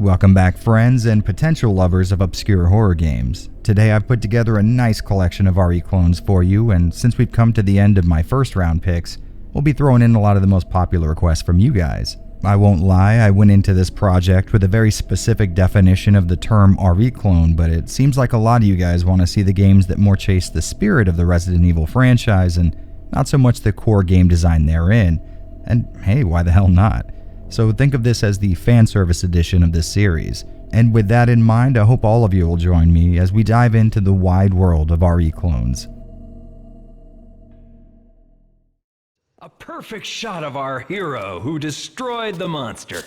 Welcome back, friends and potential lovers of obscure horror games. Today I've put together a nice collection of RE clones for you, and since we've come to the end of my first round picks, we'll be throwing in a lot of the most popular requests from you guys. I won't lie, I went into this project with a very specific definition of the term RE clone, but it seems like a lot of you guys want to see the games that more chase the spirit of the Resident Evil franchise and not so much the core game design therein. And hey, why the hell not? So think of this as the fan service edition of this series. And with that in mind, I hope all of you will join me as we dive into the wide world of RE clones. A perfect shot of our hero who destroyed the monster.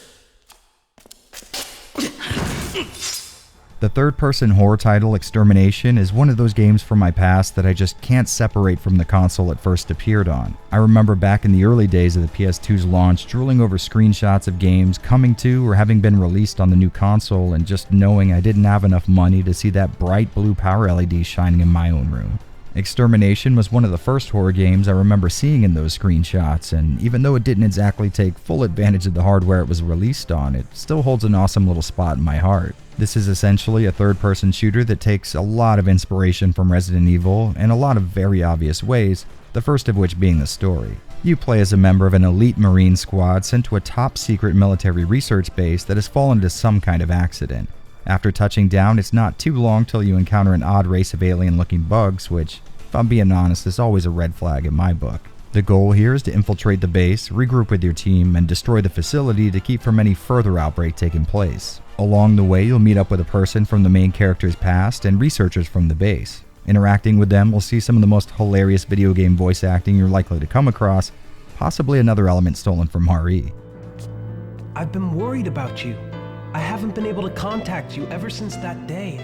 The third-person horror title Extermination is one of those games from my past that I just can't separate from the console it first appeared on. I remember back in the early days of the PS2's launch, drooling over screenshots of games coming to or having been released on the new console and just knowing I didn't have enough money to see that bright blue power LED shining in my own room. Extermination was one of the first horror games I remember seeing in those screenshots, and even though it didn't exactly take full advantage of the hardware it was released on, it still holds an awesome little spot in my heart. This is essentially a third-person shooter that takes a lot of inspiration from Resident Evil in a lot of very obvious ways, the first of which being the story. You play as a member of an elite Marine squad sent to a top-secret military research base that has fallen into some kind of accident. After touching down, it's not too long till you encounter an odd race of alien-looking bugs, which, if I'm being honest, is always a red flag in my book. The goal here is to infiltrate the base, regroup with your team, and destroy the facility to keep from any further outbreak taking place. Along the way, you'll meet up with a person from the main character's past and researchers from the base. Interacting with them, we'll see some of the most hilarious video game voice acting you're likely to come across, possibly another element stolen from RE. I've been worried about you. I haven't been able to contact you ever since that day.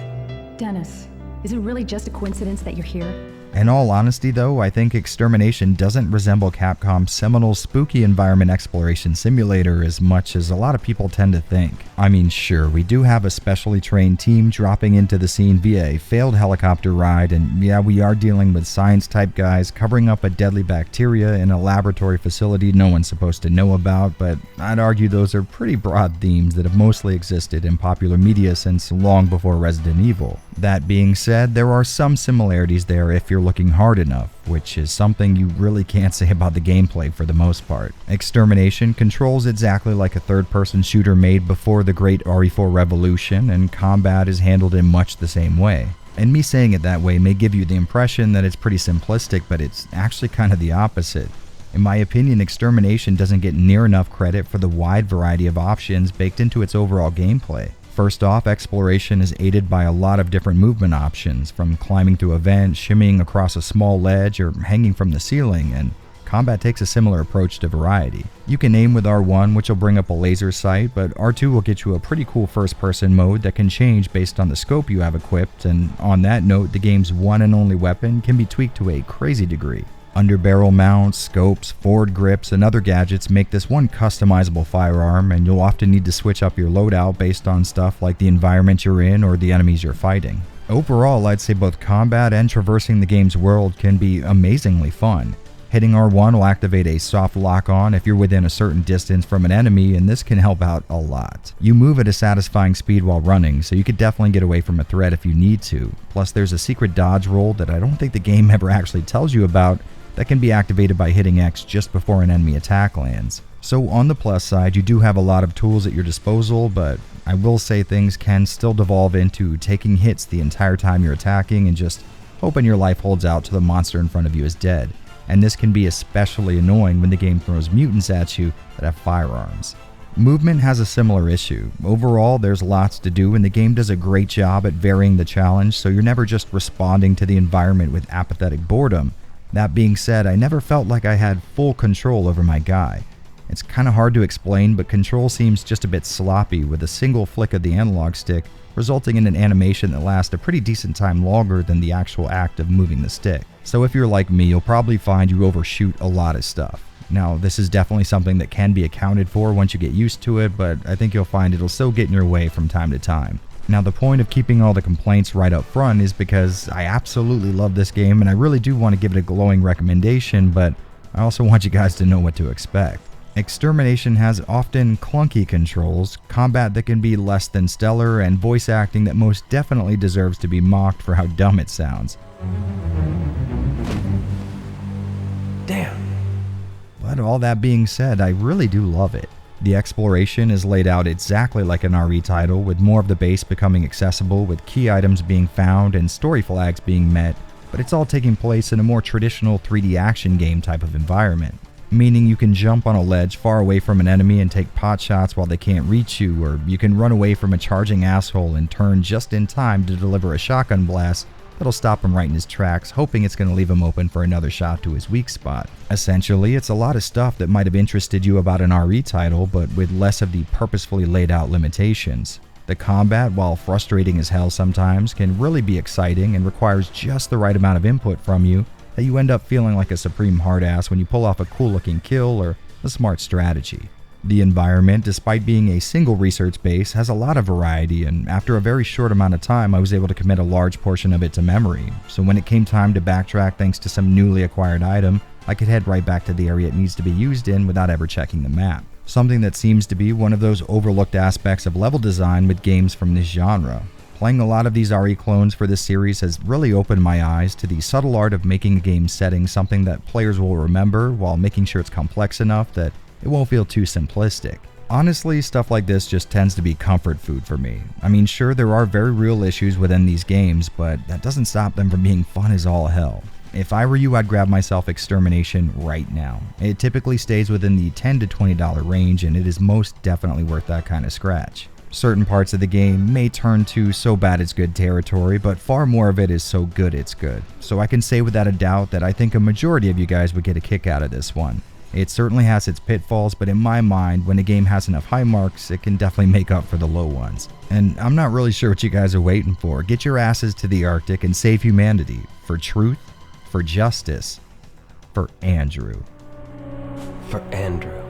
Dennis, is it really just a coincidence that you're here? In all honesty though, I think Extermination doesn't resemble Capcom's seminal spooky environment exploration simulator as much as a lot of people tend to think. I mean, sure, we do have a specially trained team dropping into the scene via a failed helicopter ride, and yeah, we are dealing with science-type guys covering up a deadly bacteria in a laboratory facility no one's supposed to know about, but I'd argue those are pretty broad themes that have mostly existed in popular media since long before Resident Evil. That being said, there are some similarities there if you're looking hard enough, which is something you really can't say about the gameplay for the most part. Extermination controls exactly like a third-person shooter made before the great RE4 revolution, and combat is handled in much the same way. And me saying it that way may give you the impression that it's pretty simplistic, but it's actually kind of the opposite. In my opinion, Extermination doesn't get near enough credit for the wide variety of options baked into its overall gameplay. First off, exploration is aided by a lot of different movement options, from climbing through a vent, shimmying across a small ledge, or hanging from the ceiling, and combat takes a similar approach to variety. You can aim with R1, which will bring up a laser sight, but R2 will get you a pretty cool first-person mode that can change based on the scope you have equipped, and on that note, the game's one and only weapon can be tweaked to a crazy degree. Underbarrel mounts, scopes, forward grips, and other gadgets make this one customizable firearm, and you'll often need to switch up your loadout based on stuff like the environment you're in or the enemies you're fighting. Overall, I'd say both combat and traversing the game's world can be amazingly fun. Hitting R1 will activate a soft lock-on if you're within a certain distance from an enemy, and this can help out a lot. You move at a satisfying speed while running, so you could definitely get away from a threat if you need to. Plus, there's a secret dodge roll that I don't think the game ever actually tells you about, that can be activated by hitting X just before an enemy attack lands. So on the plus side, you do have a lot of tools at your disposal, but I will say things can still devolve into taking hits the entire time you're attacking and just hoping your life holds out till the monster in front of you is dead. And this can be especially annoying when the game throws mutants at you that have firearms. Movement has a similar issue. Overall, there's lots to do, and the game does a great job at varying the challenge, so you're never just responding to the environment with apathetic boredom. That being said, I never felt like I had full control over my guy. It's kinda hard to explain, but control seems just a bit sloppy with a single flick of the analog stick, resulting in an animation that lasts a pretty decent time longer than the actual act of moving the stick. So if you're like me, you'll probably find you overshoot a lot of stuff. Now, this is definitely something that can be accounted for once you get used to it, but I think you'll find it'll still get in your way from time to time. Now, the point of keeping all the complaints right up front is because I absolutely love this game and I really do want to give it a glowing recommendation, but I also want you guys to know what to expect. Extermination has often clunky controls, combat that can be less than stellar, and voice acting that most definitely deserves to be mocked for how dumb it sounds. Damn. But all that being said, I really do love it. The exploration is laid out exactly like an RE title, with more of the base becoming accessible, with key items being found and story flags being met, but it's all taking place in a more traditional 3D action game type of environment. Meaning you can jump on a ledge far away from an enemy and take pot shots while they can't reach you, or you can run away from a charging asshole and turn just in time to deliver a shotgun blast that'll stop him right in his tracks, hoping it's going to leave him open for another shot to his weak spot. Essentially, it's a lot of stuff that might have interested you about an RE title, but with less of the purposefully laid out limitations. The combat, while frustrating as hell sometimes, can really be exciting and requires just the right amount of input from you that you end up feeling like a supreme hard-ass when you pull off a cool-looking kill or a smart strategy. The environment, despite being a single research base, has a lot of variety, and after a very short amount of time I was able to commit a large portion of it to memory, so when it came time to backtrack thanks to some newly acquired item, I could head right back to the area it needs to be used in without ever checking the map. Something that seems to be one of those overlooked aspects of level design with games from this genre. Playing a lot of these RE clones for this series has really opened my eyes to the subtle art of making a game setting something that players will remember while making sure it's complex enough that it won't feel too simplistic. Honestly, stuff like this just tends to be comfort food for me. I mean, sure, there are very real issues within these games, but that doesn't stop them from being fun as all hell. If I were you, I'd grab myself Extermination right now. It typically stays within the $10 to $20 range, and it is most definitely worth that kind of scratch. Certain parts of the game may turn to so bad it's good territory, but far more of it is so good it's good. So I can say without a doubt that I think a majority of you guys would get a kick out of this one. It certainly has its pitfalls, but in my mind, when a game has enough high marks, it can definitely make up for the low ones. And I'm not really sure what you guys are waiting for. Get your asses to the Arctic and save humanity. For truth, for justice, for Andrew. For Andrew.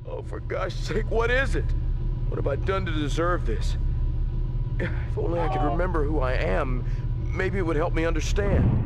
Oh, for gosh sake, what is it? What have I done to deserve this? If only I could remember who I am, maybe it would help me understand.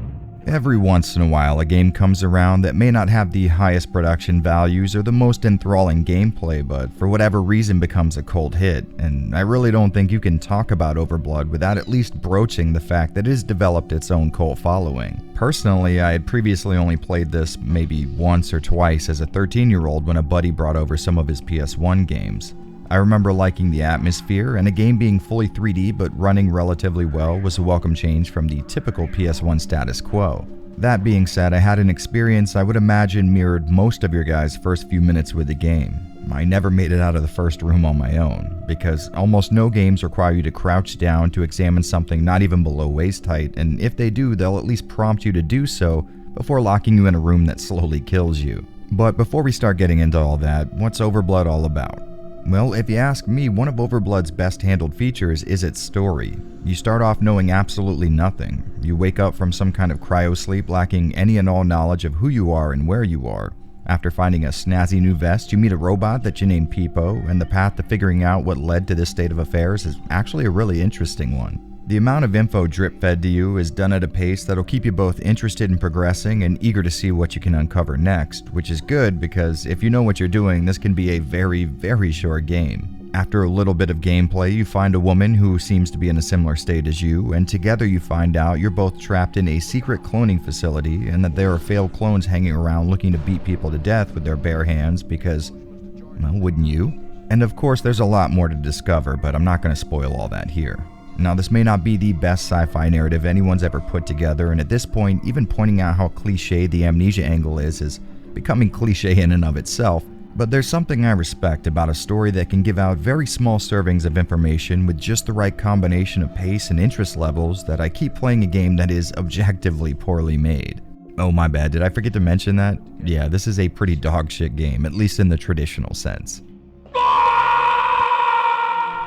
Every once in a while, a game comes around that may not have the highest production values or the most enthralling gameplay, but for whatever reason becomes a cult hit, and I really don't think you can talk about Overblood without at least broaching the fact that it has developed its own cult following. Personally, I had previously only played this maybe once or twice as a 13-year-old when a buddy brought over some of his PS1 games. I remember liking the atmosphere, and a game being fully 3D but running relatively well was a welcome change from the typical PS1 status quo. That being said, I had an experience I would imagine mirrored most of your guys' first few minutes with the game. I never made it out of the first room on my own, because almost no games require you to crouch down to examine something not even below waist height, and if they do, they'll at least prompt you to do so before locking you in a room that slowly kills you. But before we start getting into all that, what's Overblood all about? Well, if you ask me, one of Overblood's best handled features is its story. You start off knowing absolutely nothing. You wake up from some kind of cryosleep lacking any and all knowledge of who you are and where you are. After finding a snazzy new vest, you meet a robot that you name Peepo, and the path to figuring out what led to this state of affairs is actually a really interesting one. The amount of info drip-fed to you is done at a pace that'll keep you both interested in progressing and eager to see what you can uncover next, which is good because if you know what you're doing, this can be a very, very short game. After a little bit of gameplay, you find a woman who seems to be in a similar state as you, and together you find out you're both trapped in a secret cloning facility and that there are failed clones hanging around looking to beat people to death with their bare hands because, well, wouldn't you? And of course there's a lot more to discover, but I'm not going to spoil all that here. Now, this may not be the best sci-fi narrative anyone's ever put together, and at this point, even pointing out how cliched the amnesia angle is becoming cliche in and of itself, but there's something I respect about a story that can give out very small servings of information with just the right combination of pace and interest levels that I keep playing a game that is objectively poorly made. Oh my bad, did I forget to mention that? Yeah, this is a pretty dogshit game, at least in the traditional sense.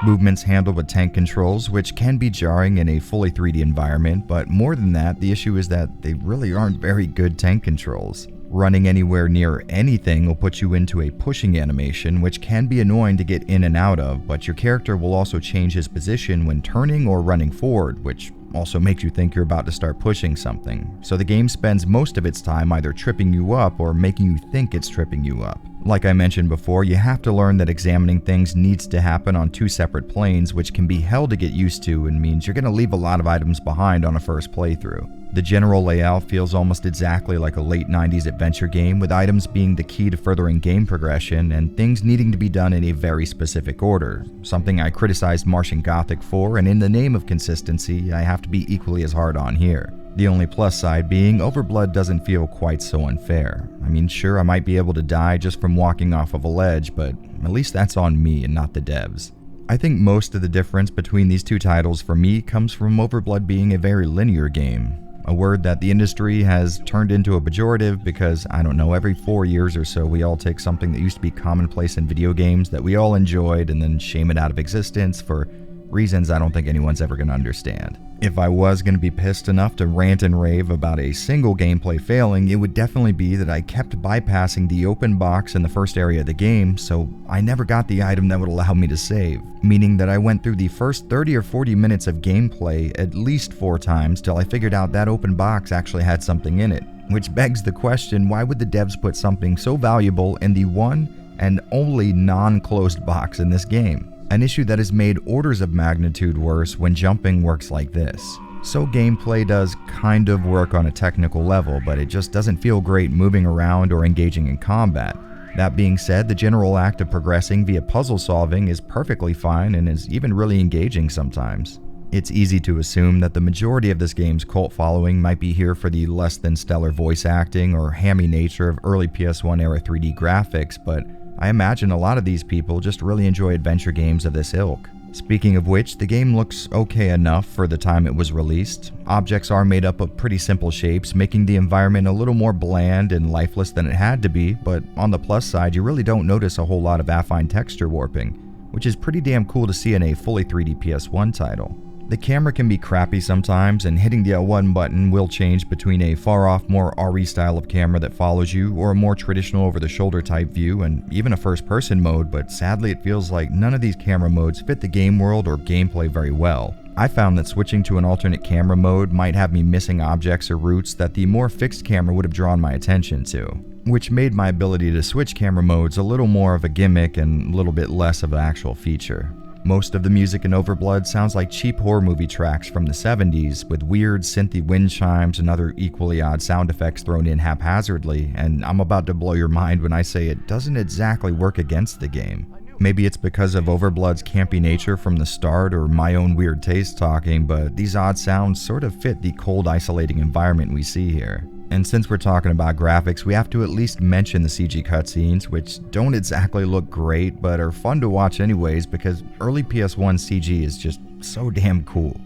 Movements handled with tank controls, which can be jarring in a fully 3D environment, but more than that, the issue is that they really aren't very good tank controls. Running anywhere near anything will put you into a pushing animation, which can be annoying to get in and out of, but your character will also change his position when turning or running forward, which also makes you think you're about to start pushing something. So the game spends most of its time either tripping you up or making you think it's tripping you up. Like I mentioned before, you have to learn that examining things needs to happen on two separate planes, which can be hell to get used to and means you're going to leave a lot of items behind on a first playthrough. The general layout feels almost exactly like a late 90s adventure game, with items being the key to furthering game progression and things needing to be done in a very specific order, something I criticized Martian Gothic for, and in the name of consistency, I have to be equally as hard on here. The only plus side being Overblood doesn't feel quite so unfair. I mean, sure, I might be able to die just from walking off of a ledge, but at least that's on me and not the devs. I think most of the difference between these two titles for me comes from Overblood being a very linear game. A word that the industry has turned into a pejorative because, I don't know, every 4 years or so we all take something that used to be commonplace in video games that we all enjoyed and then shame it out of existence for reasons I don't think anyone's ever going to understand. If I was going to be pissed enough to rant and rave about a single gameplay failing, it would definitely be that I kept bypassing the open box in the first area of the game, so I never got the item that would allow me to save, meaning that I went through the first 30 or 40 minutes of gameplay at least 4 times till I figured out that open box actually had something in it, which begs the question, why would the devs put something so valuable in the one and only non-closed box in this game? An issue that is made orders of magnitude worse when jumping works like this. So gameplay does kind of work on a technical level, but it just doesn't feel great moving around or engaging in combat. That being said, the general act of progressing via puzzle solving is perfectly fine and is even really engaging sometimes. It's easy to assume that the majority of this game's cult following might be here for the less than stellar voice acting or hammy nature of early PS1 era 3D graphics, but I imagine a lot of these people just really enjoy adventure games of this ilk. Speaking of which, the game looks okay enough for the time it was released. Objects are made up of pretty simple shapes, making the environment a little more bland and lifeless than it had to be, but on the plus side, you really don't notice a whole lot of affine texture warping, which is pretty damn cool to see in a fully 3D PS1 title. The camera can be crappy sometimes, and hitting the L1 button will change between a far-off, more RE style of camera that follows you, or a more traditional over-the-shoulder type view, and even a first-person mode, but sadly it feels like none of these camera modes fit the game world or gameplay very well. I found that switching to an alternate camera mode might have me missing objects or routes that the more fixed camera would have drawn my attention to, which made my ability to switch camera modes a little more of a gimmick and a little bit less of an actual feature. Most of the music in Overblood sounds like cheap horror movie tracks from the 70s, with weird synthy wind chimes and other equally odd sound effects thrown in haphazardly, and I'm about to blow your mind when I say it doesn't exactly work against the game. Maybe it's because of Overblood's campy nature from the start or my own weird taste talking, but these odd sounds sort of fit the cold, isolating environment we see here. And since we're talking about graphics, we have to at least mention the CG cutscenes, which don't exactly look great, but are fun to watch anyways because early PS1 CG is just so damn cool.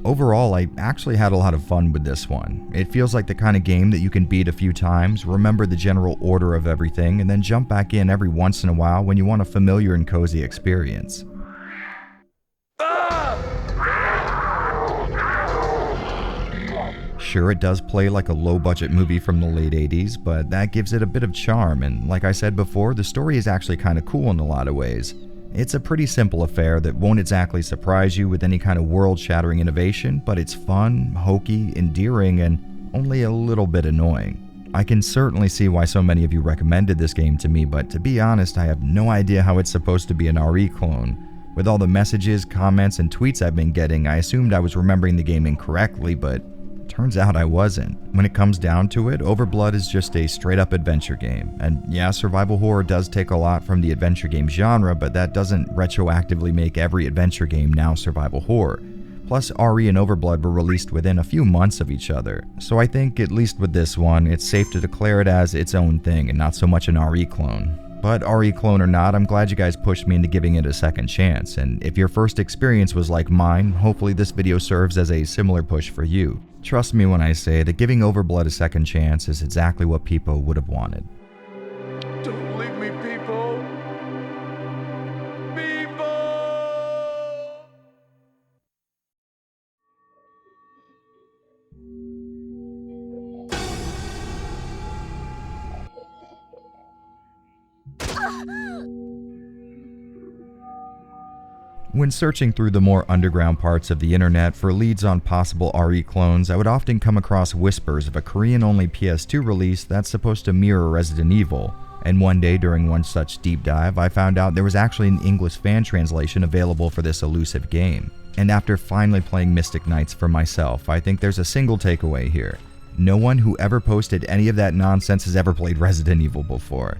Overall, I actually had a lot of fun with this one. It feels like the kind of game that you can beat a few times, remember the general order of everything, and then jump back in every once in a while when you want a familiar and cozy experience. Sure, it does play like a low-budget movie from the late 80s, but that gives it a bit of charm, and like I said before, the story is actually kind of cool in a lot of ways. It's a pretty simple affair that won't exactly surprise you with any kind of world-shattering innovation, but it's fun, hokey, endearing, and only a little bit annoying. I can certainly see why so many of you recommended this game to me, but to be honest, I have no idea how it's supposed to be an RE clone. With all the messages, comments, and tweets I've been getting, I assumed I was remembering the game incorrectly, but turns out I wasn't. When it comes down to it, Overblood is just a straight-up adventure game. And yeah, survival horror does take a lot from the adventure game genre, but that doesn't retroactively make every adventure game now survival horror. Plus, RE and Overblood were released within a few months of each other, so I think, at least with this one, it's safe to declare it as its own thing and not so much an RE clone. But RE clone or not, I'm glad you guys pushed me into giving it a second chance, and if your first experience was like mine, hopefully this video serves as a similar push for you. Trust me when I say that giving Overblood a second chance is exactly what people would have wanted. Don't leave me, people! People! When searching through the more underground parts of the internet for leads on possible RE clones, I would often come across whispers of a Korean-only PS2 release that's supposed to mirror Resident Evil, and one day during one such deep dive, I found out there was actually an English fan translation available for this elusive game. And after finally playing Mystic Knights for myself, I think there's a single takeaway here. No one who ever posted any of that nonsense has ever played Resident Evil before.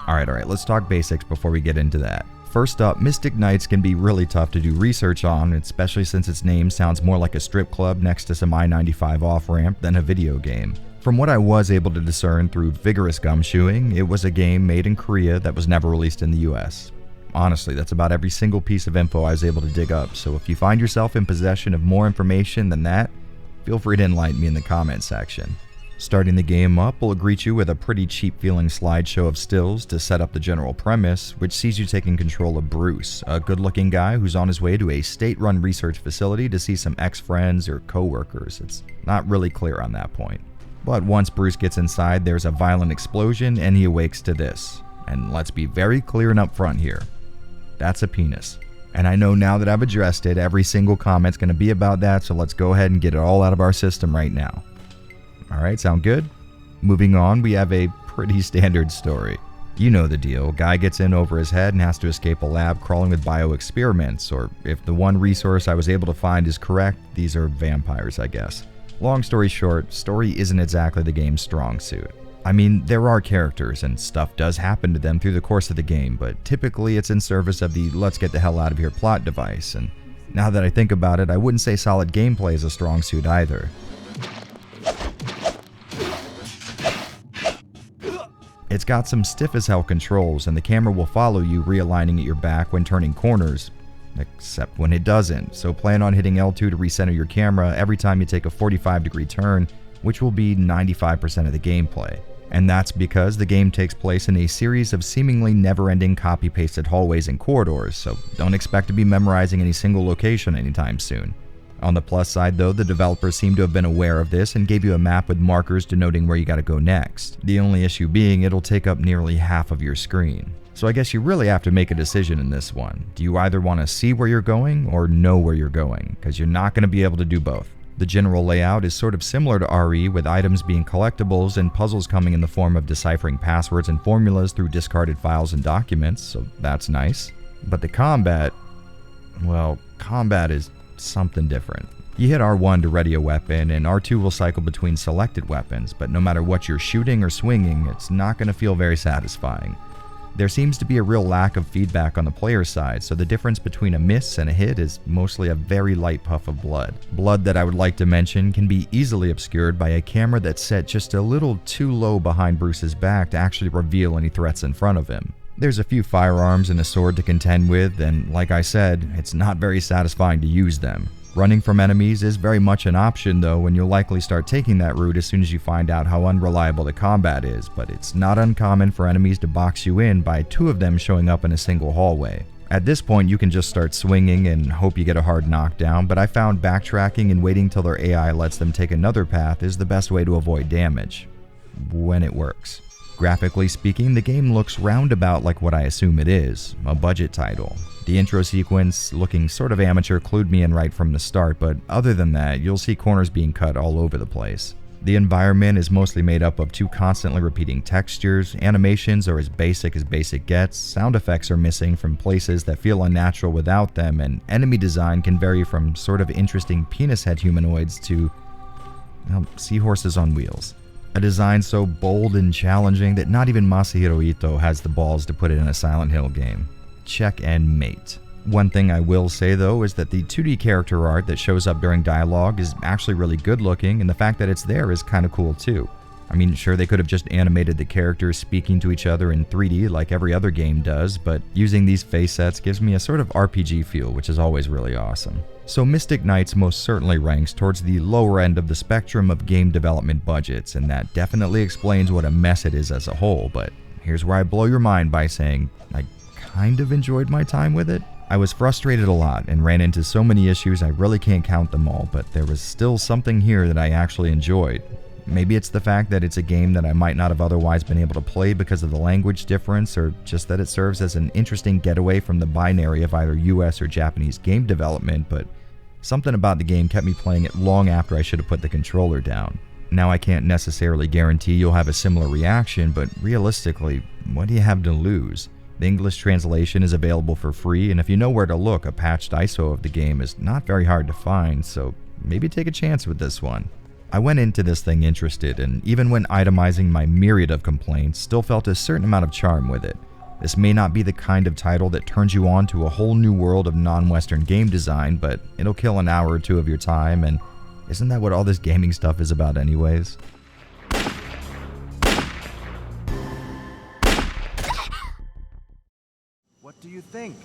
Alright, let's talk basics before we get into that. First up, Mystic Knights can be really tough to do research on, especially since its name sounds more like a strip club next to some I-95 off-ramp than a video game. From what I was able to discern through vigorous gumshoeing, it was a game made in Korea that was never released in the US. Honestly, that's about every single piece of info I was able to dig up, so if you find yourself in possession of more information than that, feel free to enlighten me in the comment section. Starting the game up will greet you with a pretty cheap-feeling slideshow of stills to set up the general premise, which sees you taking control of Bruce, a good-looking guy who's on his way to a state-run research facility to see some ex-friends or co-workers. It's not really clear on that point. But once Bruce gets inside, there's a violent explosion and he awakes to this. And let's be very clear and upfront here. That's a penis. And I know now that I've addressed it, every single comment's going to be about that, so let's go ahead and get it all out of our system right now. Alright, sound good? Moving on, we have a pretty standard story. You know the deal. Guy gets in over his head and has to escape a lab crawling with bio-experiments, or if the one resource I was able to find is correct, these are vampires, I guess. Long story short, story isn't exactly the game's strong suit. I mean, there are characters and stuff does happen to them through the course of the game, but typically it's in service of the let's get the hell out of here plot device, and now that I think about it, I wouldn't say solid gameplay is a strong suit either. It's got some stiff as hell controls, and the camera will follow you realigning at your back when turning corners, except when it doesn't, so plan on hitting L2 to recenter your camera every time you take a 45-degree turn, which will be 95% of the gameplay. And that's because the game takes place in a series of seemingly never-ending copy-pasted hallways and corridors, so don't expect to be memorizing any single location anytime soon. On the plus side though, the developers seem to have been aware of this and gave you a map with markers denoting where you gotta go next. The only issue being it'll take up nearly half of your screen. So I guess you really have to make a decision in this one. Do you either want to see where you're going or know where you're going? Because you're not going to be able to do both. The general layout is sort of similar to RE, with items being collectibles and puzzles coming in the form of deciphering passwords and formulas through discarded files and documents, so that's nice. But the combat, well, combat is something different. You hit R1 to ready a weapon, and R2 will cycle between selected weapons, but no matter what you're shooting or swinging, it's not going to feel very satisfying. There seems to be a real lack of feedback on the player side, so the difference between a miss and a hit is mostly a very light puff of blood. Blood that I would like to mention can be easily obscured by a camera that's set just a little too low behind Bruce's back to actually reveal any threats in front of him. There's a few firearms and a sword to contend with, and like I said, it's not very satisfying to use them. Running from enemies is very much an option though, and you'll likely start taking that route as soon as you find out how unreliable the combat is, but it's not uncommon for enemies to box you in by two of them showing up in a single hallway. At this point you can just start swinging and hope you get a hard knockdown, but I found backtracking and waiting till their AI lets them take another path is the best way to avoid damage. When it works. Graphically speaking, the game looks roundabout like what I assume it is, a budget title. The intro sequence, looking sort of amateur, clued me in right from the start, but other than that, you'll see corners being cut all over the place. The environment is mostly made up of two constantly repeating textures, animations are as basic gets, sound effects are missing from places that feel unnatural without them, and enemy design can vary from sort of interesting penis head humanoids to, well, seahorses on wheels. A design so bold and challenging that not even Masahiro Ito has the balls to put it in a Silent Hill game. Check and mate. One thing I will say though is that the 2D character art that shows up during dialogue is actually really good looking, and the fact that it's there is kinda cool too. I mean, sure, they could have just animated the characters speaking to each other in 3D like every other game does, but using these face sets gives me a sort of RPG feel, which is always really awesome. So Mystic Knights most certainly ranks towards the lower end of the spectrum of game development budgets, and that definitely explains what a mess it is as a whole, but here's where I blow your mind by saying I kind of enjoyed my time with it. I was frustrated a lot and ran into so many issues I really can't count them all, but there was still something here that I actually enjoyed. Maybe it's the fact that it's a game that I might not have otherwise been able to play because of the language difference, or just that it serves as an interesting getaway from the binary of either US or Japanese game development, but something about the game kept me playing it long after I should have put the controller down. Now, I can't necessarily guarantee you'll have a similar reaction, but realistically, what do you have to lose? The English translation is available for free, and if you know where to look, a patched ISO of the game is not very hard to find, so maybe take a chance with this one. I went into this thing interested, and even when itemizing my myriad of complaints, still felt a certain amount of charm with it. This may not be the kind of title that turns you on to a whole new world of non-Western game design, but it'll kill an hour or two of your time, and isn't that what all this gaming stuff is about anyways? What do you think?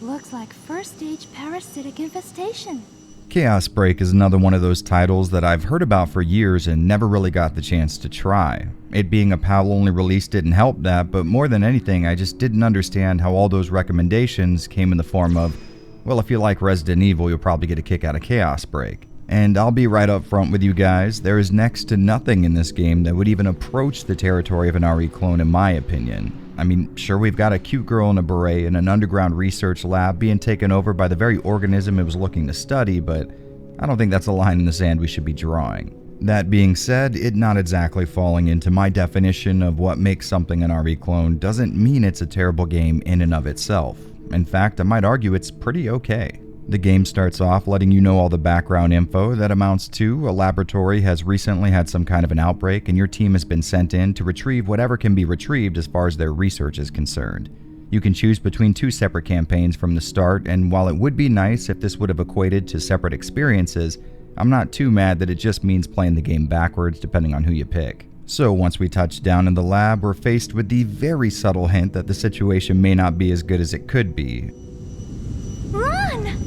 Looks like first-stage parasitic infestation. Chaos Break is another one of those titles that I've heard about for years and never really got the chance to try. It being a PAL-only release didn't help that, but more than anything, I just didn't understand how all those recommendations came in the form of, well, if you like Resident Evil, you'll probably get a kick out of Chaos Break. And I'll be right up front with you guys, there is next to nothing in this game that would even approach the territory of an RE clone in my opinion. I mean, sure, we've got a cute girl in a beret in an underground research lab being taken over by the very organism it was looking to study, but I don't think that's a line in the sand we should be drawing. That being said, it not exactly falling into my definition of what makes something an RE clone doesn't mean it's a terrible game in and of itself. In fact, I might argue it's pretty okay. The game starts off letting you know all the background info that amounts to a laboratory has recently had some kind of an outbreak and your team has been sent in to retrieve whatever can be retrieved as far as their research is concerned. You can choose between two separate campaigns from the start, and while it would be nice if this would have equated to separate experiences, I'm not too mad that it just means playing the game backwards depending on who you pick. So once we touch down in the lab, we're faced with the very subtle hint that the situation may not be as good as it could be. Run!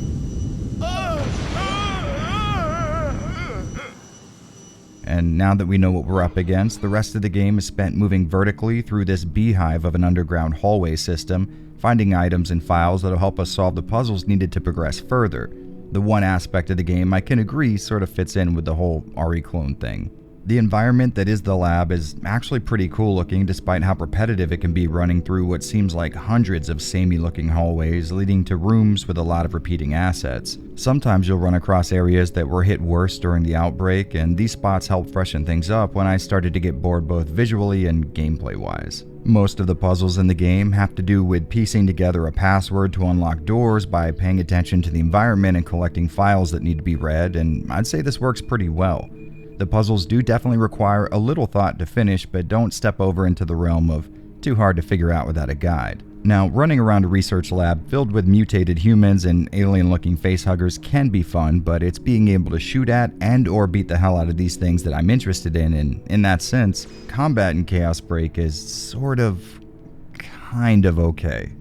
And now that we know what we're up against, the rest of the game is spent moving vertically through this beehive of an underground hallway system, finding items and files that'll help us solve the puzzles needed to progress further. The one aspect of the game I can agree sort of fits in with the whole RE clone thing. The environment that is the lab is actually pretty cool looking despite how repetitive it can be running through what seems like hundreds of samey looking hallways leading to rooms with a lot of repeating assets. Sometimes you'll run across areas that were hit worse during the outbreak, and these spots help freshen things up when I started to get bored both visually and gameplay wise. Most of the puzzles in the game have to do with piecing together a password to unlock doors by paying attention to the environment and collecting files that need to be read, and I'd say this works pretty well. The puzzles do definitely require a little thought to finish, but don't step over into the realm of too hard to figure out without a guide. Now, running around a research lab filled with mutated humans and alien-looking facehuggers can be fun, but it's being able to shoot at and or beat the hell out of these things that I'm interested in, and in that sense, combat in Chaos Break is kind of okay.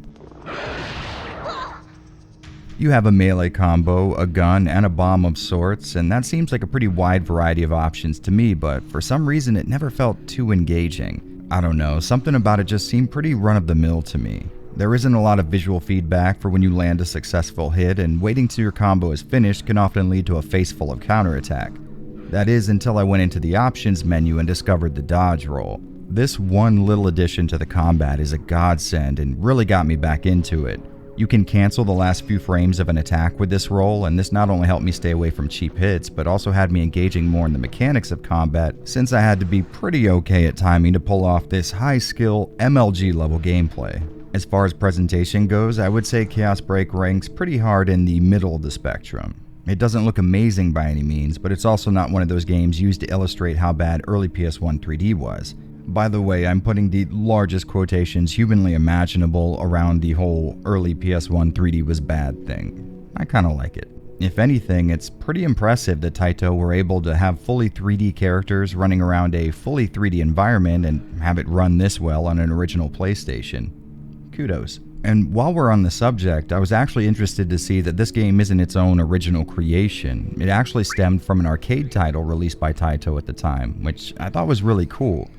You have a melee combo, a gun, and a bomb of sorts, and that seems like a pretty wide variety of options to me, but for some reason it never felt too engaging. I don't know, something about it just seemed pretty run-of-the-mill to me. There isn't a lot of visual feedback for when you land a successful hit, and waiting till your combo is finished can often lead to a face full of counterattack. That is until I went into the options menu and discovered the dodge roll. This one little addition to the combat is a godsend and really got me back into it. You can cancel the last few frames of an attack with this roll, and this not only helped me stay away from cheap hits, but also had me engaging more in the mechanics of combat, since I had to be pretty okay at timing to pull off this high-skill MLG level gameplay. As far as presentation goes, I would say Chaos Break ranks pretty hard in the middle of the spectrum. It doesn't look amazing by any means, but it's also not one of those games used to illustrate how bad early PS1 3D was. By the way, I'm putting the largest quotations humanly imaginable around the whole early PS1 3D was bad thing. I kinda like it. If anything, it's pretty impressive that Taito were able to have fully 3D characters running around a fully 3D environment and have it run this well on an original PlayStation. Kudos. And while we're on the subject, I was actually interested to see that this game isn't its own original creation. It actually stemmed from an arcade title released by Taito at the time, which I thought was really cool.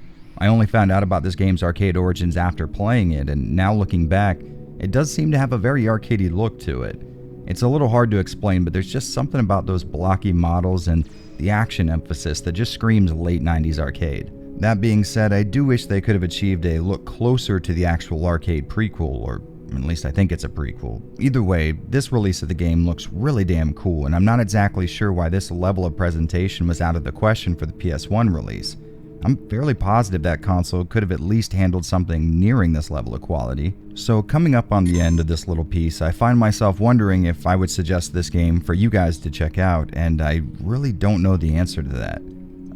I only found out about this game's arcade origins after playing it, and now looking back, it does seem to have a very arcadey look to it. It's a little hard to explain, but there's just something about those blocky models and the action emphasis that just screams late 90s arcade. That being said, I do wish they could have achieved a look closer to the actual arcade prequel, or at least I think it's a prequel. Either way, this release of the game looks really damn cool, and I'm not exactly sure why this level of presentation was out of the question for the PS1 release. I'm fairly positive that console could have at least handled something nearing this level of quality. So coming up on the end of this little piece, I find myself wondering if I would suggest this game for you guys to check out, and I really don't know the answer to that.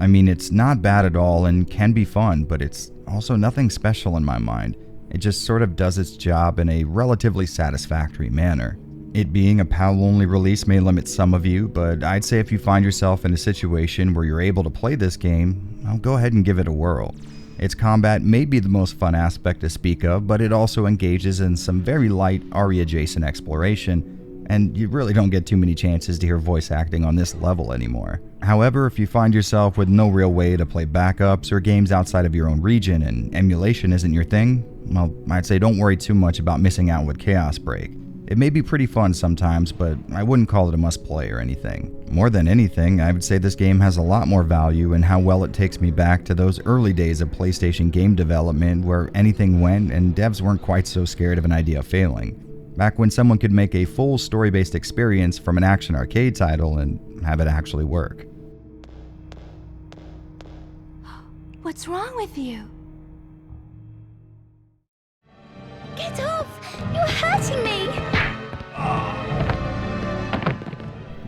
I mean, it's not bad at all and can be fun, but it's also nothing special in my mind. It just sort of does its job in a relatively satisfactory manner. It being a PAL-only release may limit some of you, but I'd say if you find yourself in a situation where you're able to play this game, I'll go ahead and give it a whirl. Its combat may be the most fun aspect to speak of, but it also engages in some very light ARI-adjacent exploration, and you really don't get too many chances to hear voice acting on this level anymore. However, if you find yourself with no real way to play backups or games outside of your own region and emulation isn't your thing, well, I'd say don't worry too much about missing out with Chaos Break. It may be pretty fun sometimes, but I wouldn't call it a must-play or anything. More than anything, I would say this game has a lot more value in how well it takes me back to those early days of PlayStation game development where anything went and devs weren't quite so scared of an idea failing. Back when someone could make a full story-based experience from an action arcade title and have it actually work. What's wrong with you? Get off! You're hurting me!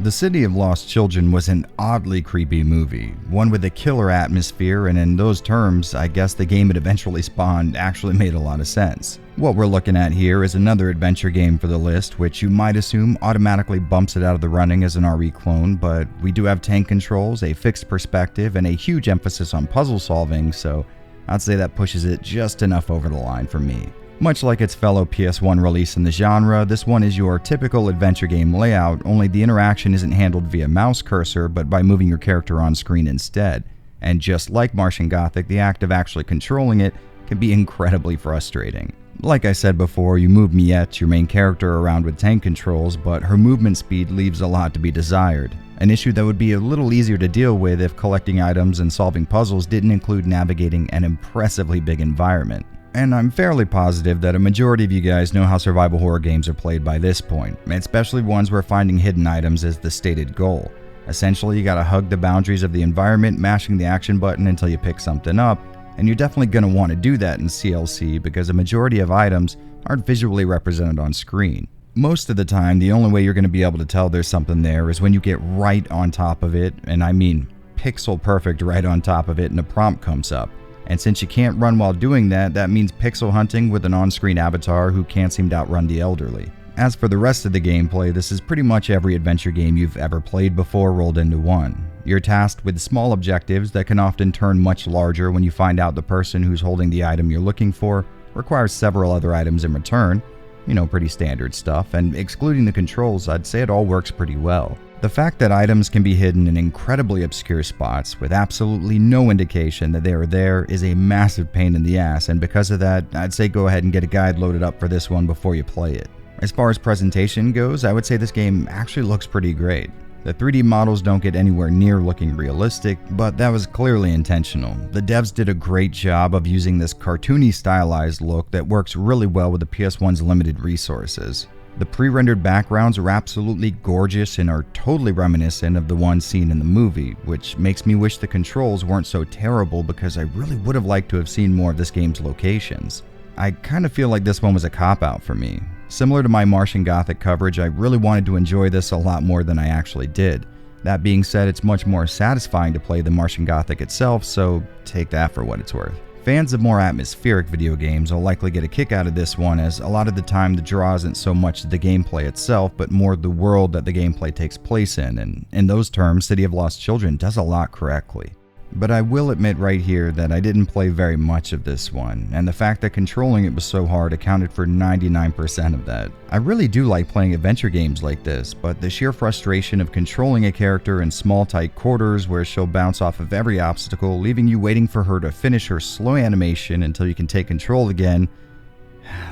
The City of Lost Children was an oddly creepy movie, one with a killer atmosphere, and in those terms, I guess the game it eventually spawned actually made a lot of sense. What we're looking at here is another adventure game for the list, which you might assume automatically bumps it out of the running as an RE clone, but we do have tank controls, a fixed perspective, and a huge emphasis on puzzle solving, so I'd say that pushes it just enough over the line for me. Much like its fellow PS1 release in the genre, this one is your typical adventure game layout, only the interaction isn't handled via mouse cursor, but by moving your character on screen instead. And just like Martian Gothic, the act of actually controlling it can be incredibly frustrating. Like I said before, you move Miette, your main character, around with tank controls, but her movement speed leaves a lot to be desired. An issue that would be a little easier to deal with if collecting items and solving puzzles didn't include navigating an impressively big environment. And I'm fairly positive that a majority of you guys know how survival horror games are played by this point, especially ones where finding hidden items is the stated goal. Essentially, you gotta hug the boundaries of the environment, mashing the action button until you pick something up, and you're definitely gonna want to do that in CLC because a majority of items aren't visually represented on screen. Most of the time, the only way you're gonna be able to tell there's something there is when you get right on top of it, and I mean pixel perfect right on top of it, and a prompt comes up. And since you can't run while doing that, that means pixel hunting with an on-screen avatar who can't seem to outrun the elderly. As for the rest of the gameplay, this is pretty much every adventure game you've ever played before rolled into one. You're tasked with small objectives that can often turn much larger when you find out the person who's holding the item you're looking for requires several other items in return. You know, pretty standard stuff, and excluding the controls, I'd say it all works pretty well. The fact that items can be hidden in incredibly obscure spots with absolutely no indication that they are there is a massive pain in the ass, and because of that, I'd say go ahead and get a guide loaded up for this one before you play it. As far as presentation goes, I would say this game actually looks pretty great. The 3D models don't get anywhere near looking realistic, but that was clearly intentional. The devs did a great job of using this cartoony stylized look that works really well with the PS1's limited resources. The pre-rendered backgrounds are absolutely gorgeous and are totally reminiscent of the ones seen in the movie, which makes me wish the controls weren't so terrible because I really would have liked to have seen more of this game's locations. I kind of feel like this one was a cop-out for me. Similar to my Martian Gothic coverage, I really wanted to enjoy this a lot more than I actually did. That being said, it's much more satisfying to play than Martian Gothic itself, so take that for what it's worth. Fans of more atmospheric video games will likely get a kick out of this one, as a lot of the time the draw isn't so much the gameplay itself, but more the world that the gameplay takes place in, and in those terms, City of Lost Children does a lot correctly. But I will admit right here that I didn't play very much of this one, and the fact that controlling it was so hard accounted for 99% of that. I really do like playing adventure games like this, but the sheer frustration of controlling a character in small tight quarters where she'll bounce off of every obstacle, leaving you waiting for her to finish her slow animation until you can take control again,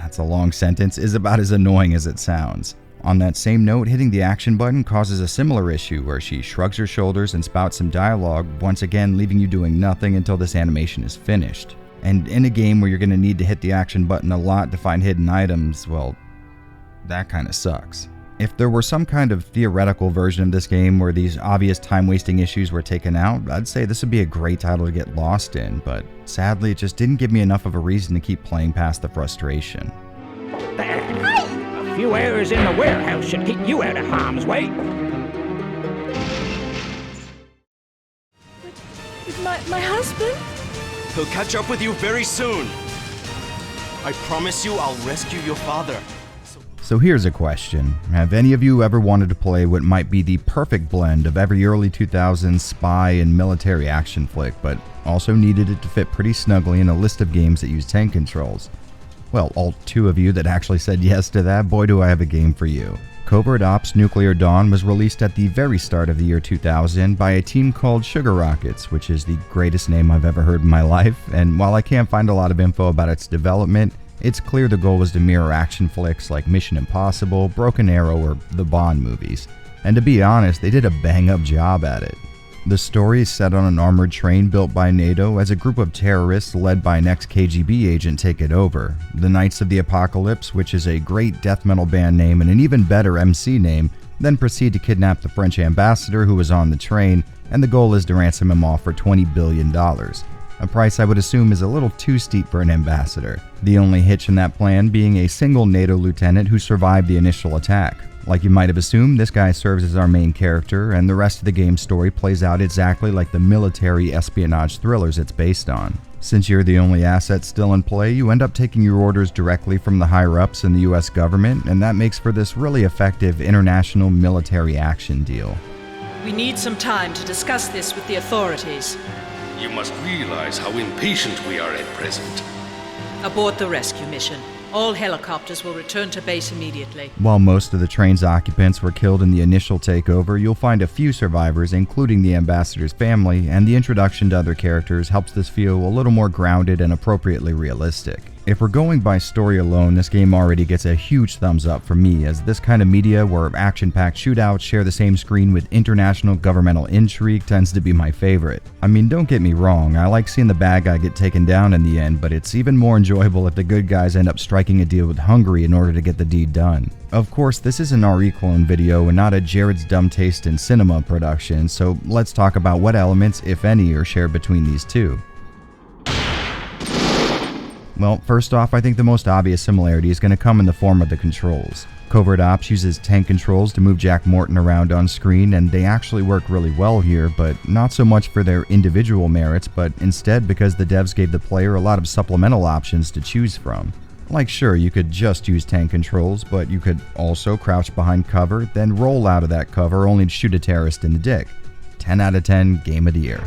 that's a long sentence, is about as annoying as it sounds. On that same note, hitting the action button causes a similar issue where she shrugs her shoulders and spouts some dialogue, once again leaving you doing nothing until this animation is finished. And in a game where you're going to need to hit the action button a lot to find hidden items, well, that kind of sucks. If there were some kind of theoretical version of this game where these obvious time-wasting issues were taken out, I'd say this would be a great title to get lost in, but sadly it just didn't give me enough of a reason to keep playing past the frustration. A few hours in the warehouse should keep you out of harm's way. But my husband? He'll catch up with you very soon. I promise you I'll rescue your father. So here's a question. Have any of you ever wanted to play what might be the perfect blend of every early 2000s spy and military action flick, but also needed it to fit pretty snugly in a list of games that use tank controls? Well, all two of you that actually said yes to that, boy do I have a game for you. Covert Ops Nuclear Dawn was released at the very start of the year 2000 by a team called Sugar Rockets, which is the greatest name I've ever heard in my life, and while I can't find a lot of info about its development, it's clear the goal was to mirror action flicks like Mission Impossible, Broken Arrow, or the Bond movies. And to be honest, they did a bang-up job at it. The story is set on an armored train built by NATO as a group of terrorists led by an ex-KGB agent take it over. The Knights of the Apocalypse, which is a great death metal band name and an even better MC name, then proceed to kidnap the French ambassador who was on the train, and the goal is to ransom him off for $20 billion. A price I would assume is a little too steep for an ambassador. The only hitch in that plan being a single NATO lieutenant who survived the initial attack. Like you might have assumed, this guy serves as our main character, and the rest of the game's story plays out exactly like the military espionage thrillers it's based on. Since you're the only asset still in play, you end up taking your orders directly from the higher-ups in the US government, and that makes for this really effective international military action deal. We need some time to discuss this with the authorities. You must realize how impatient we are at present. Abort the rescue mission. All helicopters will return to base immediately. While most of the train's occupants were killed in the initial takeover, you'll find a few survivors, including the ambassador's family, and the introduction to other characters helps this feel a little more grounded and appropriately realistic. If we're going by story alone, this game already gets a huge thumbs up from me, as this kind of media where action-packed shootouts share the same screen with international governmental intrigue tends to be my favorite. I mean, don't get me wrong, I like seeing the bad guy get taken down in the end, but it's even more enjoyable if the good guys end up striking a deal with Hungary in order to get the deed done. Of course, this is an RE clone video and not a Jared's Dumb Taste in Cinema production, so let's talk about what elements, if any, are shared between these two. Well, first off, I think the most obvious similarity is going to come in the form of the controls. Covert Ops uses tank controls to move Jack Morton around on screen, and they actually work really well here, but not so much for their individual merits, but instead because the devs gave the player a lot of supplemental options to choose from. Like, sure, you could just use tank controls, but you could also crouch behind cover, then roll out of that cover only to shoot a terrorist in the dick. 10 out of 10, game of the year.